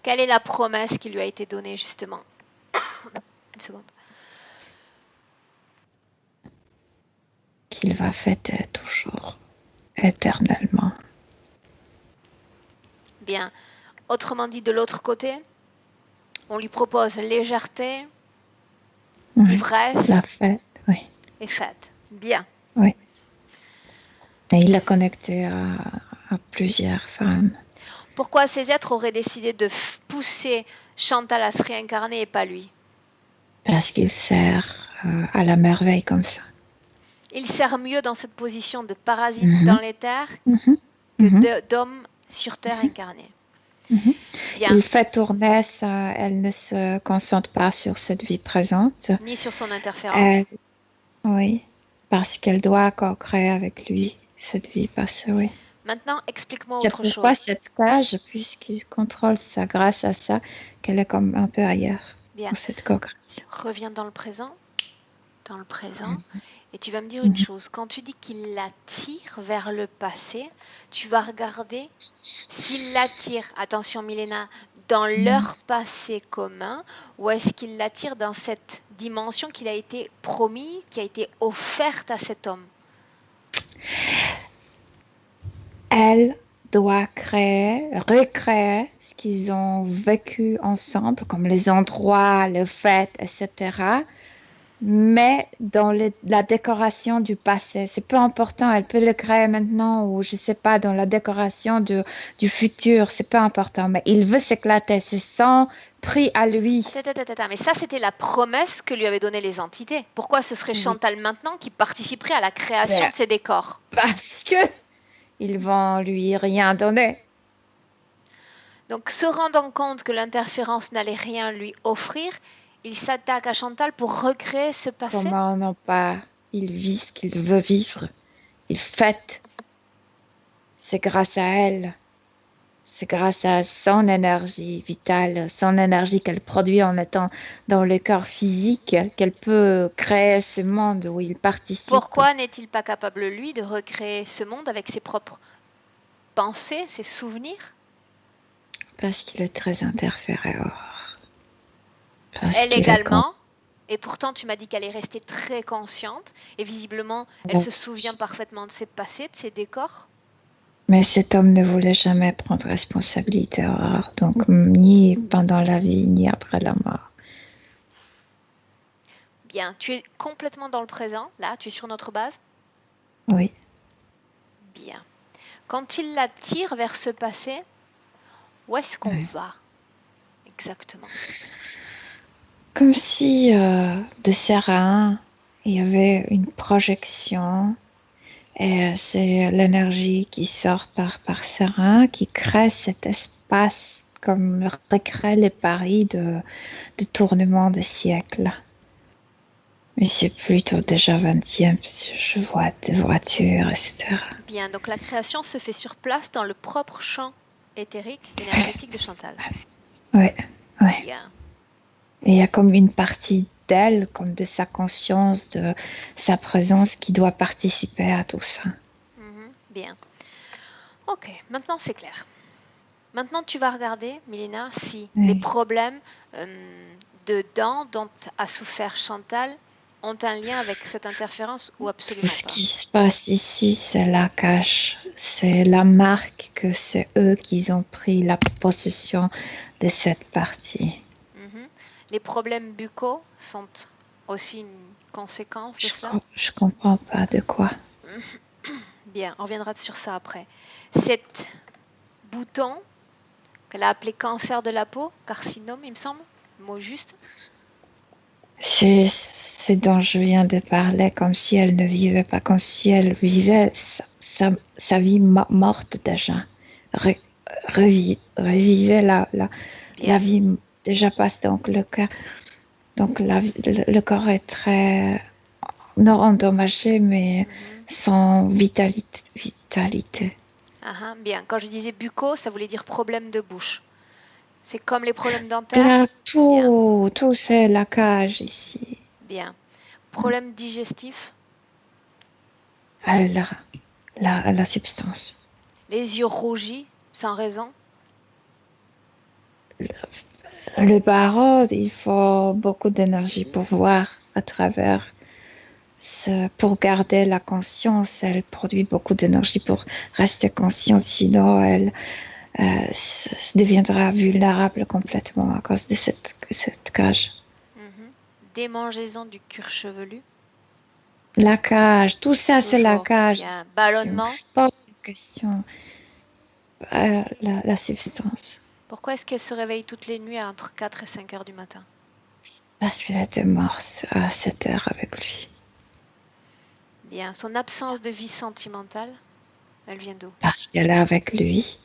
Quelle est la promesse qui lui a été donnée justement? Une seconde. Qu'il va fêter toujours, éternellement. Bien. Autrement dit, de l'autre côté, on lui propose légèreté, Oui, ivresse la fête, oui, et fête. Bien. oui. Et il l'a connecté à plusieurs femmes. Pourquoi ces êtres auraient décidé de pousser Chantal à se réincarner et pas lui? Parce qu'il sert à la merveille comme ça. Il sert mieux dans cette position de parasite dans Mhm, les terres mhm, mhm, que d'homme sur terre incarné. mhm. Bien. Il fait tourner ça, elle ne se concentre pas sur cette vie présente. Ni sur son interférence. Elle, oui, parce qu'elle doit co-créer avec lui cette vie passée, oui. Maintenant, explique-moi C'est autre pourquoi chose. cette cage, puisqu'il contrôle ça grâce à ça, qu'elle est comme un peu ailleurs Bien. dans cette co-création. Reviens dans le présent. Dans le présent. Et tu vas me dire une Mhm. chose. Quand tu dis qu'il l'attire vers le passé, tu vas regarder s'il l'attire, attention Milena, dans leur passé commun, ou est-ce qu'il l'attire dans cette dimension qu'il a été promis, qui a été offerte à cet homme? Elle doit recréer ce qu'ils ont vécu ensemble, comme les endroits, les fêtes, etc. Mais dans la décoration du passé, c'est peu important. Elle peut le créer maintenant ou je sais pas dans la décoration du futur, c'est peu important. Mais il veut s'éclater, c'est son prix à lui. Mais ça, c'était la promesse que lui avaient donnée les entités. Pourquoi ce serait Oui. Chantal maintenant qui participerait à la création de ces décors? Parce que ils vont lui rien donner. Donc, se rendant compte que l'interférence n'allait rien lui offrir, il s'attaque à Chantal pour recréer ce passé? Comment non pas? Il vit ce qu'il veut vivre. Il fête. C'est grâce à elle. C'est grâce à son énergie vitale, son énergie qu'elle produit en étant dans le corps physique, qu'elle peut créer ce monde où il participe. Pourquoi n'est-il pas capable, lui, de recréer ce monde avec ses propres pensées, ses souvenirs? Parce qu'il est très interférieur. Parce Elle qu'il est con. également. Et pourtant, tu m'as dit qu'elle est restée très consciente. Et visiblement, elle se souvient parfaitement de ses passés, de ses décors. Mais cet homme ne voulait jamais prendre responsabilité, donc ni pendant la vie, ni après la mort. Bien, tu es complètement dans le présent. Là, tu es sur notre base. Oui. Bien. Quand il la tire vers ce passé, où est-ce qu'on va exactement? Comme si de Serein, il y avait une projection et c'est l'énergie qui sort par Serein qui crée cet espace comme recrée les paris de tournement de siècle. Mais c'est plutôt déjà 20e, je vois des voitures, etc. Bien, donc la création se fait sur place dans le propre champ éthérique, énergétique de Chantal. Oui, oui. Bien. Et il y a comme une partie d'elle, comme de sa conscience, de sa présence qui doit participer à tout ça. Bien. Ok, maintenant c'est clair. Maintenant, tu vas regarder, Milena, si Oui. les problèmes de dents dont a souffert Chantal ont un lien avec cette interférence ou Tout absolument ce pas. qui se passe ici, c'est la cache. C'est la marque que c'est eux qui ont pris la possession de cette partie. Mhm. Les problèmes buccaux sont aussi une conséquence de cela. Je comprends pas de quoi. Bien, on reviendra sur ça après. Cet bouton qu'elle a appelé cancer de la peau, carcinome, il me semble, mot juste. C'est dont je viens de parler, comme si elle ne vivait pas, comme si elle vivait sa vie morte déjà. Revivait la vie déjà passée. Donc le corps est très non endommagé, mais sans vitalité. Bien, quand je disais buccaux, ça voulait dire problème de bouche. C'est comme les problèmes dentaires. Là, tout c'est la cage ici. Bien. Problème digestif. La substance. Les yeux rougis, sans raison. Le barreau, il faut beaucoup d'énergie pour voir à travers. Pour garder la conscience, elle produit beaucoup d'énergie pour rester consciente, sinon elle deviendra vulnérable complètement à cause de cette cage. Démangeaison du cuir chevelu. La cage, tout ça c'est la cage. Bien. Ballonnement. Pose une question. La substance. Pourquoi est-ce qu'elle se réveille toutes les nuits entre 4 et 5 heures du matin? Parce qu'elle était morte à 7 heures avec lui. Bien. Son absence de vie sentimentale, elle vient d'où? Parce qu'elle est avec lui.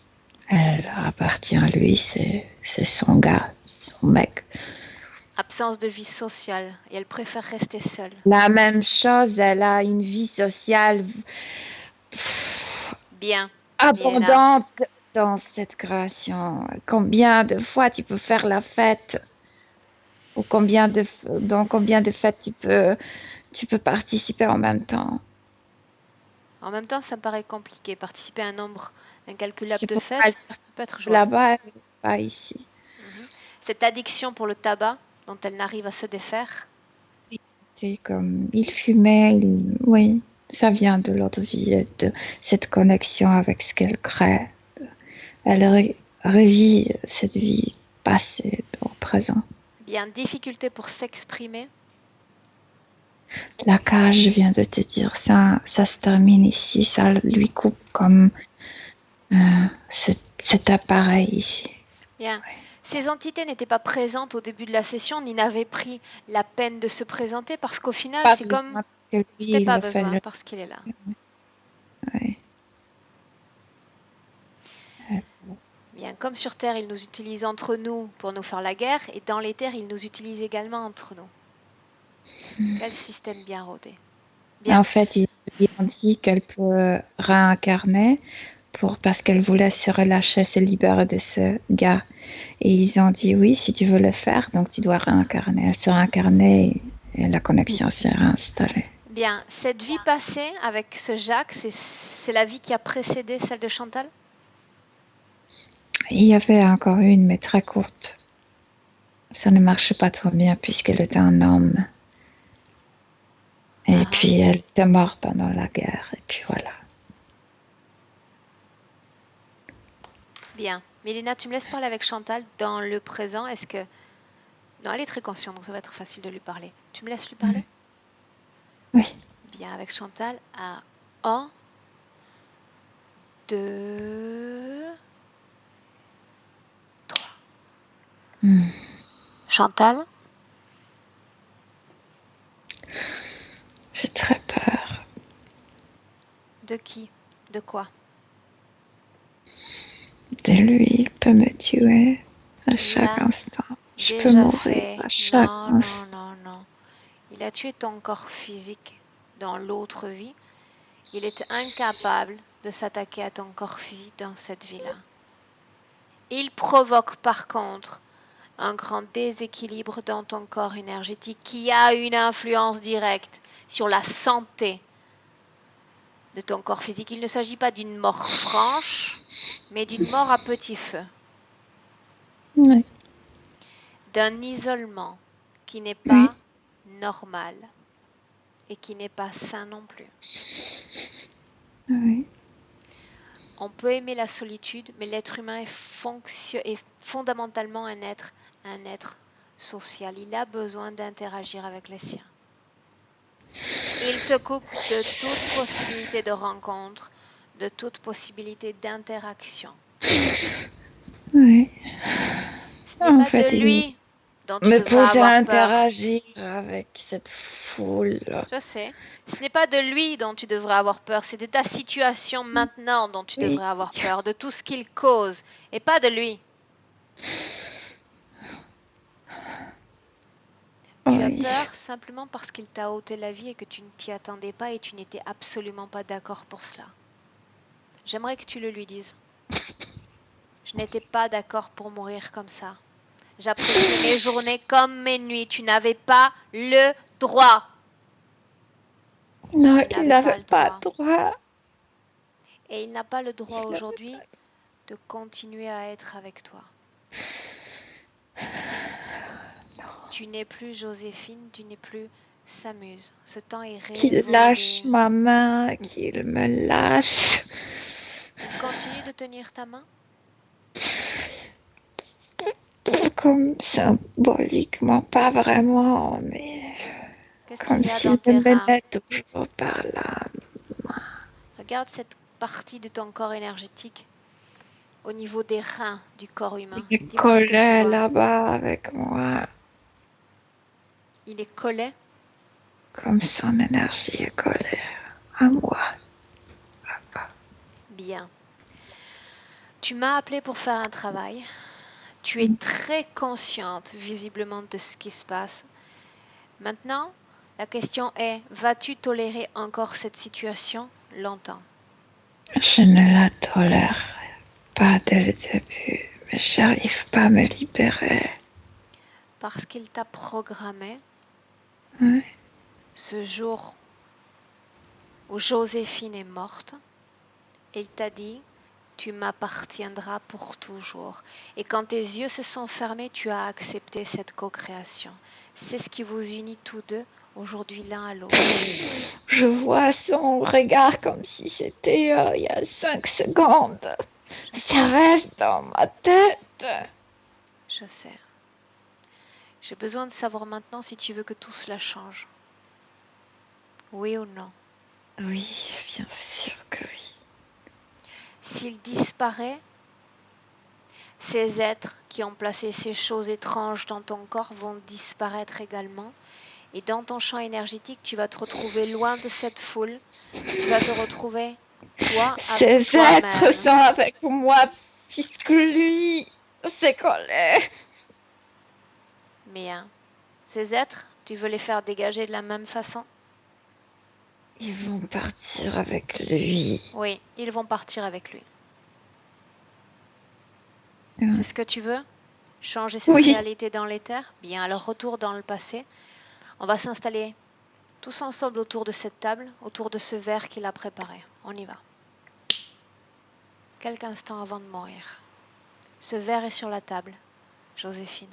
Elle appartient à lui, c'est son gars, son mec. Absence de vie sociale et elle préfère rester seule. La même chose, elle a une vie sociale bien abondante dans cette création. Combien de fois tu peux faire la fête? Ou dans combien de fêtes tu peux participer en même temps? En même temps, ça me paraît compliqué. Participer à un nombre incalculable de fêtes, ça peut être jouable. Là-bas, pas ici. Cette addiction pour le tabac dont elle n'arrive à se défaire. C'est comme il fumait, oui, ça vient de l'autre vie, de cette connexion avec ce qu'elle crée. Elle revit cette vie passée au présent. Bien, difficulté pour s'exprimer. La cage, je viens de te dire, ça se termine ici, ça lui coupe comme cet appareil ici. Bien. Ouais. Ces entités n'étaient pas présentes au début de la session, ni n'avaient pris la peine de se présenter, parce qu'au final, c'est comme... C'était pas besoin, parce qu'il est là. Oui. Bien, comme sur Terre, il nous utilise entre nous pour nous faire la guerre, et dans les terres, il nous utilise également entre nous. Quel système bien rodé. Bien. En fait, ils ont dit qu'elle peut réincarner parce qu'elle voulait se relâcher, se libérer de ce gars. Et ils ont dit oui, si tu veux le faire, donc tu dois réincarner. Elle s'est réincarnée et la connexion s'est réinstallée. Bien, cette vie passée avec ce Jacques, c'est la vie qui a précédé celle de Chantal? Il y avait encore une, mais très courte. Ça ne marchait pas trop bien puisqu'elle était un homme. Et puis elle était morte pendant la guerre. Et puis voilà. Bien. Milena, tu me laisses parler avec Chantal dans le présent. Est-ce que... Non, elle est très consciente, donc ça va être facile de lui parler. Tu me laisses lui parler? Oui. Bien, avec Chantal à 1, 2, 3. Chantal? J'ai très peur. De qui? De quoi? De lui, il peut me tuer à chaque instant. Je peux mourir à chaque instant. Non. Il a tué ton corps physique dans l'autre vie. Il est incapable de s'attaquer à ton corps physique dans cette vie-là. Il provoque par contre un grand déséquilibre dans ton corps énergétique qui a une influence directe sur la santé de ton corps physique. Il ne s'agit pas d'une mort franche, mais d'une mort à petit feu. Oui. d'un isolement qui n'est Oui. pas normal et qui n'est pas sain non plus. Oui. On peut aimer la solitude, mais l'être humain est fondamentalement un être social. Il a besoin d'interagir avec les siens. Il te coupe de toute possibilité de rencontre, de toute possibilité d'interaction. Oui. Ce n'est En pas fait, de il lui dont tu me devrais poussait à avoir peur. interagir avec cette foule. Je sais. Ce n'est pas de lui dont tu devrais avoir peur, c'est de ta situation maintenant dont tu Oui. devrais avoir peur, de tout ce qu'il cause, et pas de lui. Tu as Oui. peur simplement parce qu'il t'a ôté la vie et que tu ne t'y attendais pas et tu n'étais absolument pas d'accord pour cela. J'aimerais que tu le lui dises. Je n'étais pas d'accord pour mourir comme ça. J'appréciais mes journées comme mes nuits. Tu n'avais pas le droit. Non, Tu il n'avais pas n'avait le pas droit. droit. Et il n'a pas le droit Il n'avait aujourd'hui de continuer à être avec toi. Tu n'es plus Joséphine, tu n'es plus S'amuse. Ce temps est qu'il lâche révolu. ma main, qu'il me lâche. Il continue de tenir ta main? Comme symboliquement, pas vraiment, mais Qu'est-ce comme qu'il y a dans s'il tes me reins? menait toujours par là. Regarde cette partie de ton corps énergétique au niveau des reins du corps humain. Il est Dis-moi ce que tu collé vois. là-bas avec moi, Il est collé. comme son énergie est collée à moi. Bien. Tu m'as appelé pour faire un travail. Tu es très consciente visiblement de ce qui se passe. Maintenant, la question est, vas-tu tolérer encore cette situation longtemps? Je ne la tolère pas dès le début, mais j'arrive pas à me libérer. Parce qu'il t'a programmé Ouais. ce jour où Joséphine est morte, et il t'a dit, tu m'appartiendras pour toujours. Et quand tes yeux se sont fermés, tu as accepté cette co-création. C'est ce qui vous unit tous deux aujourd'hui l'un à l'autre. Je vois son regard comme si c'était il y a 5 secondes. Je Ça sais, reste dans ma tête. je sais. J'ai besoin de savoir maintenant si tu veux que tout cela change. Oui ou non? Oui, bien sûr que oui. S'il disparaît, ces êtres qui ont placé ces choses étranges dans ton corps vont disparaître également. Et dans ton champ énergétique, tu vas te retrouver loin de cette foule. Tu vas te retrouver, toi, avec Ces êtres toi-même. sont avec moi puisque lui s'est collé. Bien. Ces êtres, tu veux les faire dégager de la même façon? Ils vont partir avec lui. Oui, ils vont partir avec lui. Ouais. C'est ce que tu veux? Changer cette Oui. réalité dans l'éther? Bien, alors retour dans le passé. On va s'installer tous ensemble autour de cette table, autour de ce verre qu'il a préparé. On y va. Quelques instants avant de mourir. Ce verre est sur la table. Joséphine.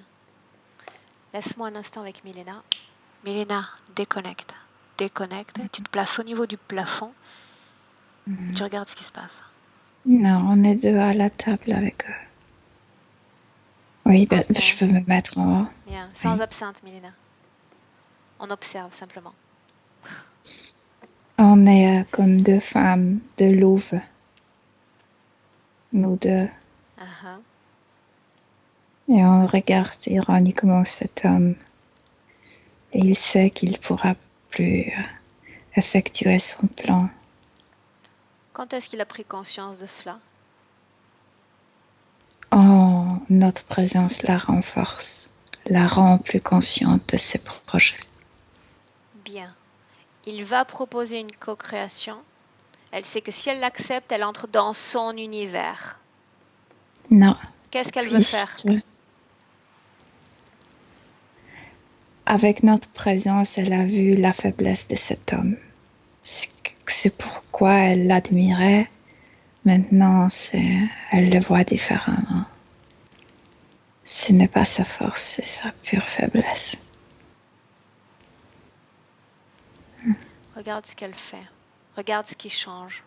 Laisse-moi un instant avec Milena. Milena, déconnecte. Déconnecte. Tu te places au niveau du plafond. Et tu regardes ce qui se passe. Non, on est deux à la table avec eux. Oui, ben, Ok. je peux me mettre en haut. Bien. Sans Oui. absinthe, Milena. On observe simplement. On est comme deux femmes de louve. Nous deux. Uh-huh. Et on regarde ironiquement cet homme. Et il sait qu'il ne pourra plus effectuer son plan. Quand est-ce qu'il a pris conscience de cela? Oh, notre présence la renforce, la rend plus consciente de ses projets. Bien. Il va proposer une co-création. Elle sait que si elle l'accepte, elle entre dans son univers. Non. Qu'est-ce qu'elle veut faire? Avec notre présence, elle a vu la faiblesse de cet homme. C'est pourquoi elle l'admirait. Maintenant, elle le voit différemment. ce n'est pas sa force, c'est sa pure faiblesse. Regarde ce qu'elle fait. Regarde ce qui change.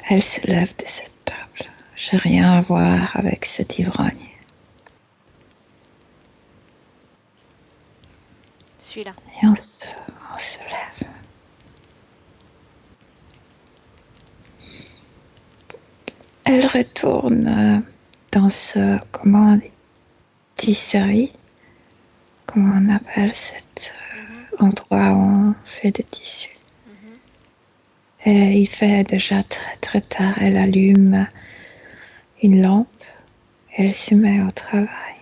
Elle se lève de cette table. J'ai rien à voir avec cet ivrogne. Suis-la. Et on se lève. Elle retourne dans ce, comment on dit, série, comment on appelle cet endroit où on fait des tissus. Et il fait déjà très très tard. Elle allume une lampe. Elle se met au travail.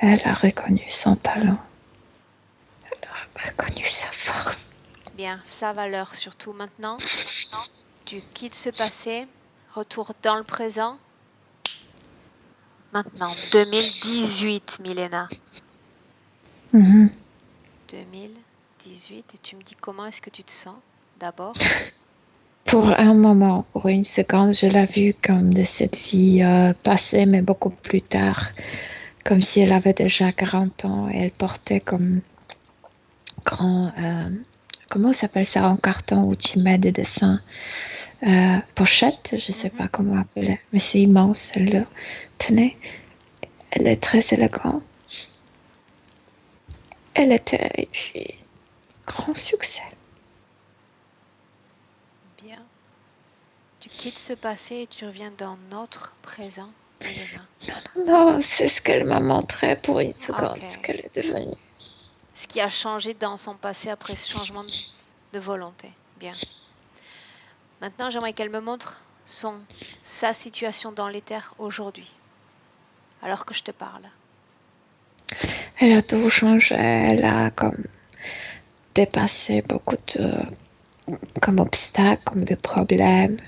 Elle a reconnu son talent. Elle a reconnu sa force. Bien, sa valeur surtout maintenant. Tu quittes ce passé, retourne dans le présent. Maintenant, 2018, Milena. 2018, et tu me dis comment est-ce que tu te sens d'abord? Pour un moment, pour une seconde, je l'ai vue comme de cette vie passée, mais beaucoup plus tard. Comme si elle avait déjà 40 ans et elle portait comme grand, comment s'appelle ça en carton où tu mets des dessins, pochette, je ne sais pas comment appeler, mais c'est immense, elle le tenait. Elle est très élégante. Elle était une fille, grand succès. Bien. Tu quittes ce passé et tu reviens dans notre présent, Milena. Non, c'est ce qu'elle m'a montré pour une seconde, ce qu'elle est devenue. Ce qui a changé dans son passé après ce changement de volonté. Bien. Maintenant, j'aimerais qu'elle me montre sa situation dans l'éther aujourd'hui, alors que je te parle. Elle a tout changé, elle a comme dépassé beaucoup de comme obstacles, comme de problèmes.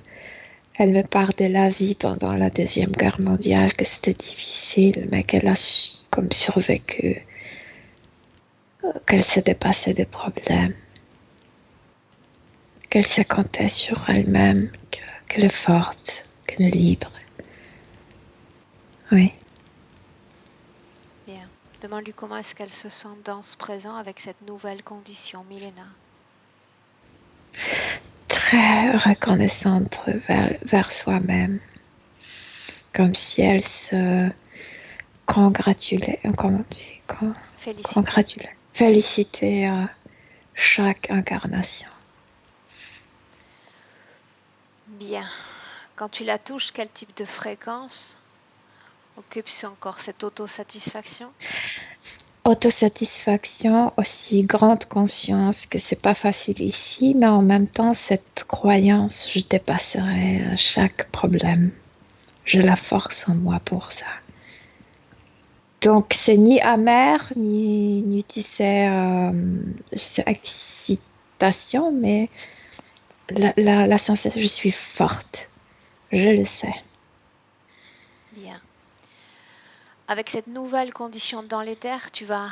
Elle me parle de la vie pendant la Deuxième Guerre mondiale, que c'était difficile, mais qu'elle a comme survécu, qu'elle s'est dépassée des problèmes, qu'elle s'est comptée sur elle-même, qu'elle est forte, qu'elle est libre. Oui. Bien. Demande-lui comment est-ce qu'elle se sent dans ce présent avec cette nouvelle condition, Milena. Très reconnaissante vers soi-même, comme si elle se congratulait, comment on dit, féliciter chaque incarnation. Bien. Quand tu la touches, quel type de fréquence occupe son corps, cette autosatisfaction? Autosatisfaction, aussi grande conscience que c'est pas facile ici, mais en même temps cette croyance, je dépasserai chaque problème. Je la force en moi pour ça. Donc c'est ni amer, ni c'est excitation, mais la sensation, je suis forte. Je le sais. Bien. Avec cette nouvelle condition dans l'éther, tu vas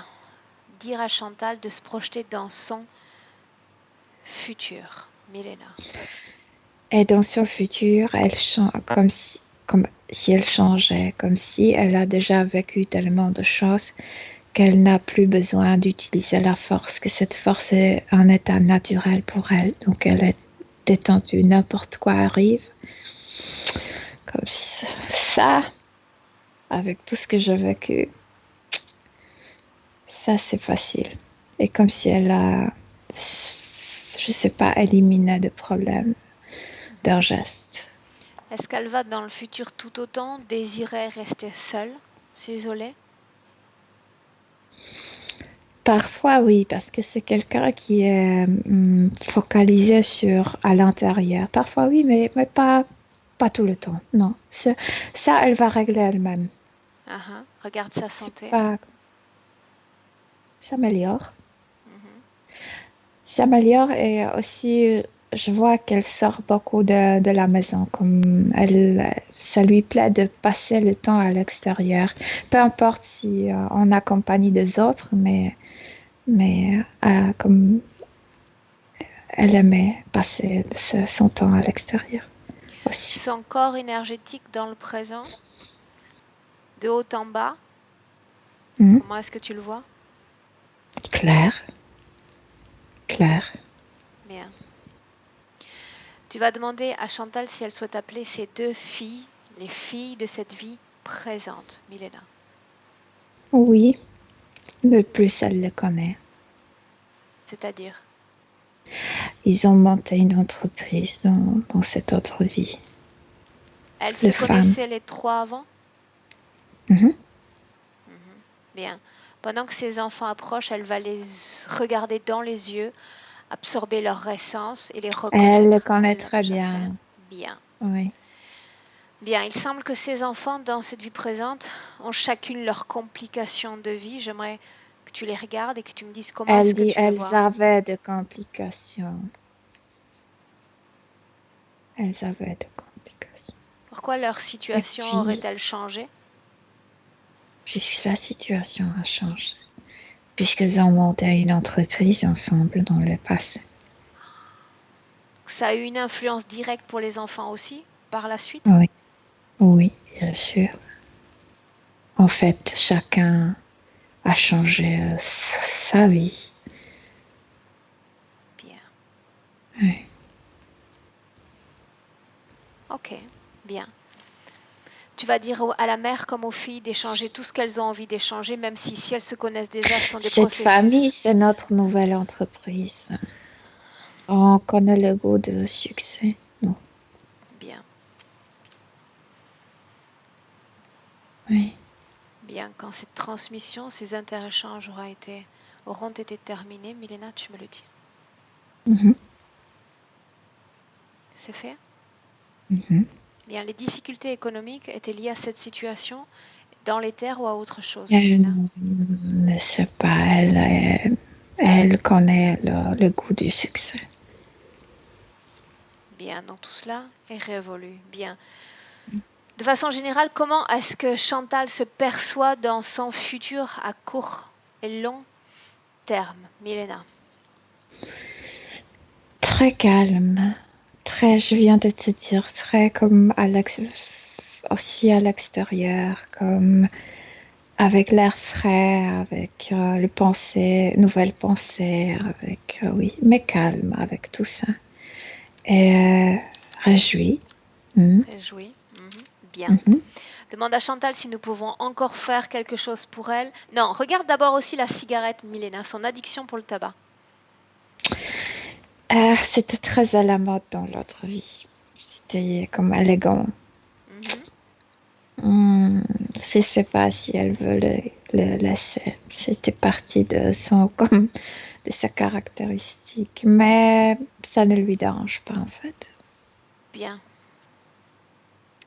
dire à Chantal de se projeter dans son futur, Milena. Et dans son futur, elle change comme si elle changeait, comme si elle a déjà vécu tellement de choses qu'elle n'a plus besoin d'utiliser la force, que cette force est un état naturel pour elle. Donc elle est détendue, n'importe quoi arrive. Comme si ça, avec tout ce que j'ai vécu, ça c'est facile. Et comme si elle a, je sais pas, éliminé des problèmes d'un geste. Est-ce qu'elle va dans le futur tout autant désirer rester seule, s'isoler? Parfois oui, parce que c'est quelqu'un qui est focalisé à l'intérieur. Parfois oui, mais pas tout le temps. Non, ça elle va régler elle-même. Regarde sa santé. S'améliore. S'améliore et aussi je vois qu'elle sort beaucoup de la maison. Comme ça lui plaît de passer le temps à l'extérieur. Peu importe si on accompagne des autres, mais comme elle aimait passer son temps à l'extérieur aussi. Son corps énergétique dans le présent? De haut en bas, Mhm. comment est-ce que tu le vois? Clair, clair. Bien. Tu vas demander à Chantal si elle souhaite appeler ces deux filles, les filles de cette vie présente, Milena. Oui, de plus elle le connaît. C'est-à-dire, Ils ont monté une entreprise dans cette autre vie. elles se Les femmes. connaissaient les trois avant? Mhm. Mhm. Bien. Pendant que ses enfants approchent, elle va les regarder dans les yeux, absorber leur essence et les Elle le reconnaître. connaît Elle l'a très déjà fait. bien. Bien. Oui. Bien, il semble que ces enfants, dans cette vie présente, ont chacune leurs complications de vie. J'aimerais que tu les regardes et que tu me dises comment Elle est-ce que dit tu les elles vois. avaient des complications. Elles avaient des complications. Pourquoi leur Et situation puis, aurait-elle changé? puisque sa situation a changé. Puisqu'elles ont monté une entreprise ensemble dans le passé. Ça a eu une influence directe pour les enfants aussi, par la suite? Oui, oui, bien sûr. En fait, chacun a changé sa vie. Bien. Oui. Ok, bien. Tu vas dire à la mère comme aux filles d'échanger tout ce qu'elles ont envie d'échanger, même si elles se connaissent déjà, ce sont des Cette famille, processus. c'est notre nouvelle entreprise. On connaît le goût de succès. Non. Bien. Oui. Bien, quand cette transmission, ces interéchanges auront été terminés, Milena, tu me le dis. Mhm. C'est fait? Mhm. Bien, les difficultés économiques étaient liées à cette situation dans les terres ou à autre chose, Elle Milena? ne sait pas. Elle connaît le goût du succès. Bien, donc tout cela est révolu. Bien. De façon générale, comment est-ce que Chantal se perçoit dans son futur à court et long terme, Milena? Très calme. Très, je viens de te dire, très comme aussi à l'extérieur, comme avec l'air frais, avec nouvelles pensées, avec, oui, mais calme avec tout ça. Et réjoui. Réjoui. Bien. Mhm. Demande à Chantal si nous pouvons encore faire quelque chose pour elle. Non, regarde d'abord aussi la cigarette, Milena, son addiction pour le tabac. C'était très à la mode dans l'autre vie. C'était comme élégant. Mhm. Je ne sais pas si elle veut le laisser. C'était partie comme de sa caractéristique, mais ça ne lui dérange pas en fait. Bien.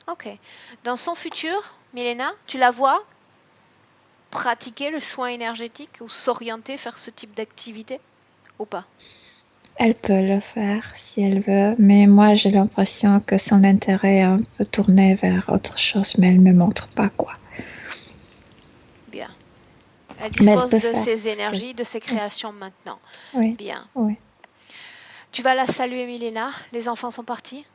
Ok. Dans son futur, Milena, tu la vois pratiquer le soin énergétique ou s'orienter vers ce type d'activité ou pas? Elle peut le faire si elle veut, mais moi j'ai l'impression que son intérêt est un peu tourné vers autre chose, mais elle ne me montre pas quoi. Bien. Elle Mais elle dispose peut de faire ses ce qu'elle énergies, de ses veut. créations maintenant. Oui, Bien. oui. Tu vas la saluer, Milena. Les enfants sont partis?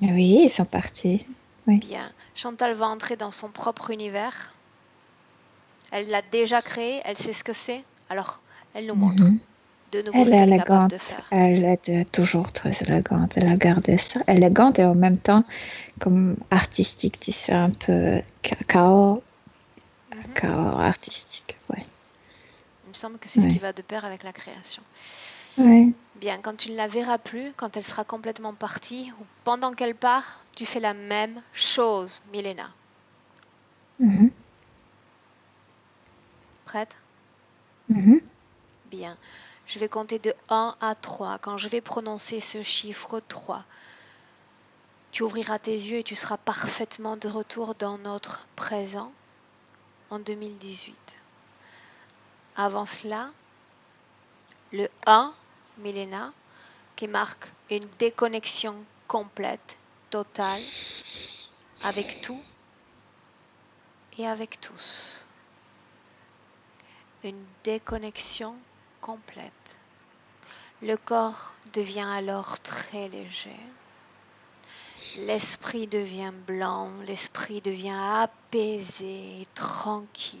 Oui, ils sont partis. Oui. Bien. Chantal va entrer dans son propre univers. Elle l'a déjà créé, elle sait ce que c'est. Alors, elle nous montre Mhm. de nouveau Elle ce est qu'elle est capable de élégante. faire. Elle est toujours très élégante. Elle a gardé ça. Élégante et en même temps comme artistique, tu sais, un peu Mhm. chaos artistique. Oui. Il me semble que c'est ce qui Oui. va de pair avec la création. Oui. Bien, quand tu ne la verras plus, quand elle sera complètement partie, ou pendant qu'elle part, tu fais la même chose, Milena. Mhm. Prête? Mhm. Bien. Je vais compter de 1 à 3. Quand je vais prononcer ce chiffre 3, tu ouvriras tes yeux et tu seras parfaitement de retour dans notre présent en 2018. Avant cela, le 1, Milena, qui marque une déconnexion complète, totale, avec tout et avec tous. Une déconnexion complète. Le corps devient alors très léger. L'esprit devient blanc, l'esprit devient apaisé, tranquille.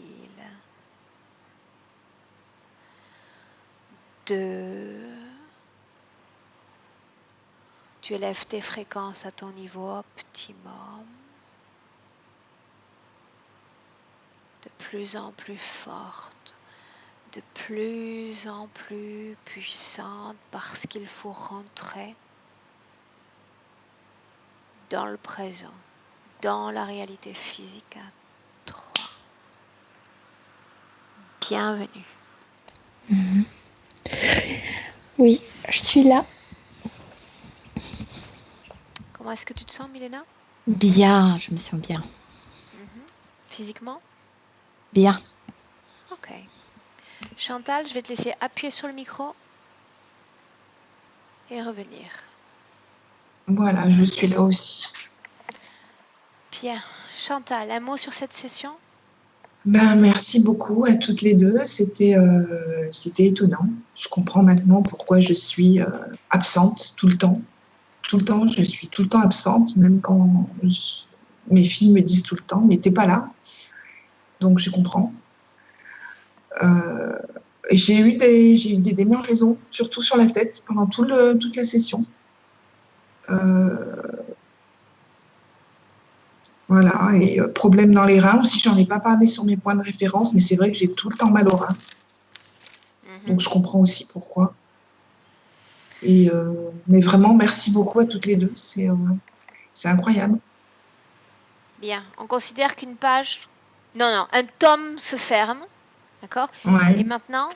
2. Tu élèves tes fréquences à ton niveau optimum. De plus en plus forte, de plus en plus puissante parce qu'il faut rentrer dans le présent, dans la réalité physique. 3. Bienvenue. Oui, je suis là. Comment est-ce que tu te sens, Milena? Bien, je me sens bien. Physiquement? Bien. Ok. Chantal, je vais te laisser appuyer sur le micro et revenir. Voilà, je suis là aussi. Bien. Chantal, un mot sur cette session? Ben, merci beaucoup à toutes les deux. C'était étonnant. Je comprends maintenant pourquoi je suis absente tout le temps. Tout le temps, je suis tout le temps absente, même quand mes filles me disent tout le temps, mais t'es pas là. Donc je comprends. J'ai eu des démangeaisons, surtout sur la tête, pendant toute la session. Voilà, et problème dans les reins aussi, j'en ai pas parlé sur mes points de référence, mais c'est vrai que j'ai tout le temps mal aux reins. Donc je comprends aussi pourquoi. Mais vraiment, merci beaucoup à toutes les deux, c'est incroyable. Bien, on considère qu'une page... Non, un tome se ferme, d'accord? Ouais. Et maintenant,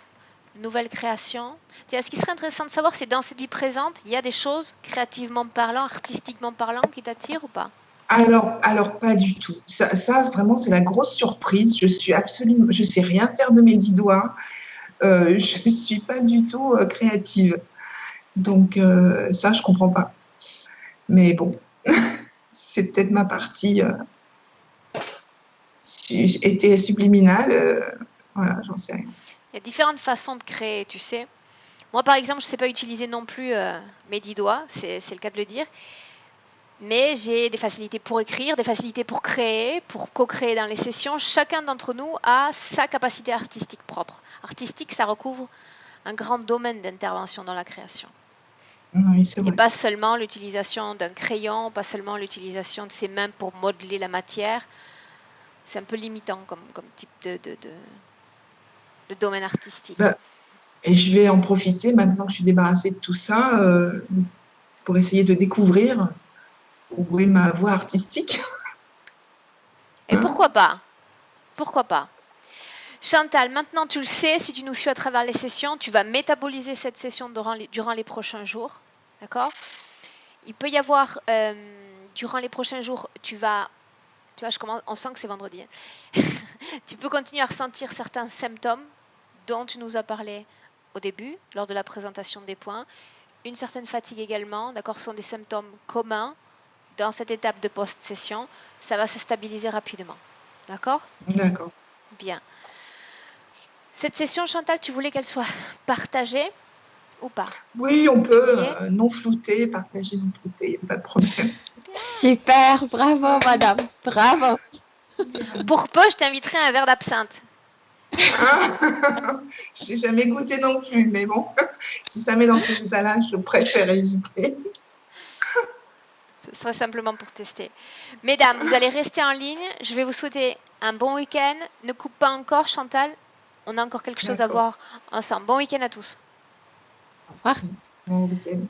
nouvelle création. Tiens, ce qui serait intéressant de savoir, c'est dans cette vie présente, il y a des choses, créativement parlant, artistiquement parlant, qui t'attirent ou pas? Alors pas du tout. Ça vraiment, c'est la grosse surprise. Je sais rien faire de mes 10 doigts. Je suis pas du tout créative. Donc ça, je comprends pas. Mais bon, c'est peut-être ma partie était subliminale. Voilà, j'en sais rien. Il y a différentes façons de créer, tu sais. Moi, par exemple, je ne sais pas utiliser non plus mes 10 doigts, c'est le cas de le dire. Mais j'ai des facilités pour écrire, des facilités pour créer, pour co-créer dans les sessions. Chacun d'entre nous a sa capacité artistique propre. Artistique, ça recouvre un grand domaine d'intervention dans la création. Oui, c'est vrai. Et pas seulement l'utilisation d'un crayon, pas seulement l'utilisation de ses mains pour modeler la matière. C'est un peu limitant comme type de domaine artistique. Et je vais en profiter maintenant que je suis débarrassée de tout ça pour essayer de découvrir où est ma voix artistique. Et pourquoi pas? Pourquoi pas? Chantal, maintenant tu le sais, si tu nous suis à travers les sessions, tu vas métaboliser cette session durant les prochains jours. D'accord? Il peut y avoir, durant les prochains jours, tu vois, on sent que c'est vendredi. Hein. Tu peux continuer à ressentir certains symptômes dont tu nous as parlé au début, lors de la présentation des points. Une certaine fatigue également, d'accord, sont des symptômes communs dans cette étape de post-session. Ça va se stabiliser rapidement. D'accord? D'accord. Bien. Cette session, Chantal, tu voulais qu'elle soit partagée ou pas? Oui, on peut non flouter, partager non flouter, pas de problème. Super, bravo madame, bravo. Pour peu, je t'inviterai à un verre d'absinthe. Ah, j'ai jamais goûté non plus, mais bon, si ça met dans ces états-là, je préfère éviter. Ce serait simplement pour tester. Mesdames, vous allez rester en ligne. Je vais vous souhaiter un bon week-end. Ne coupe pas encore, Chantal. On a encore quelque chose à voir ensemble. Bon week-end à tous. Au revoir. Bon week-end.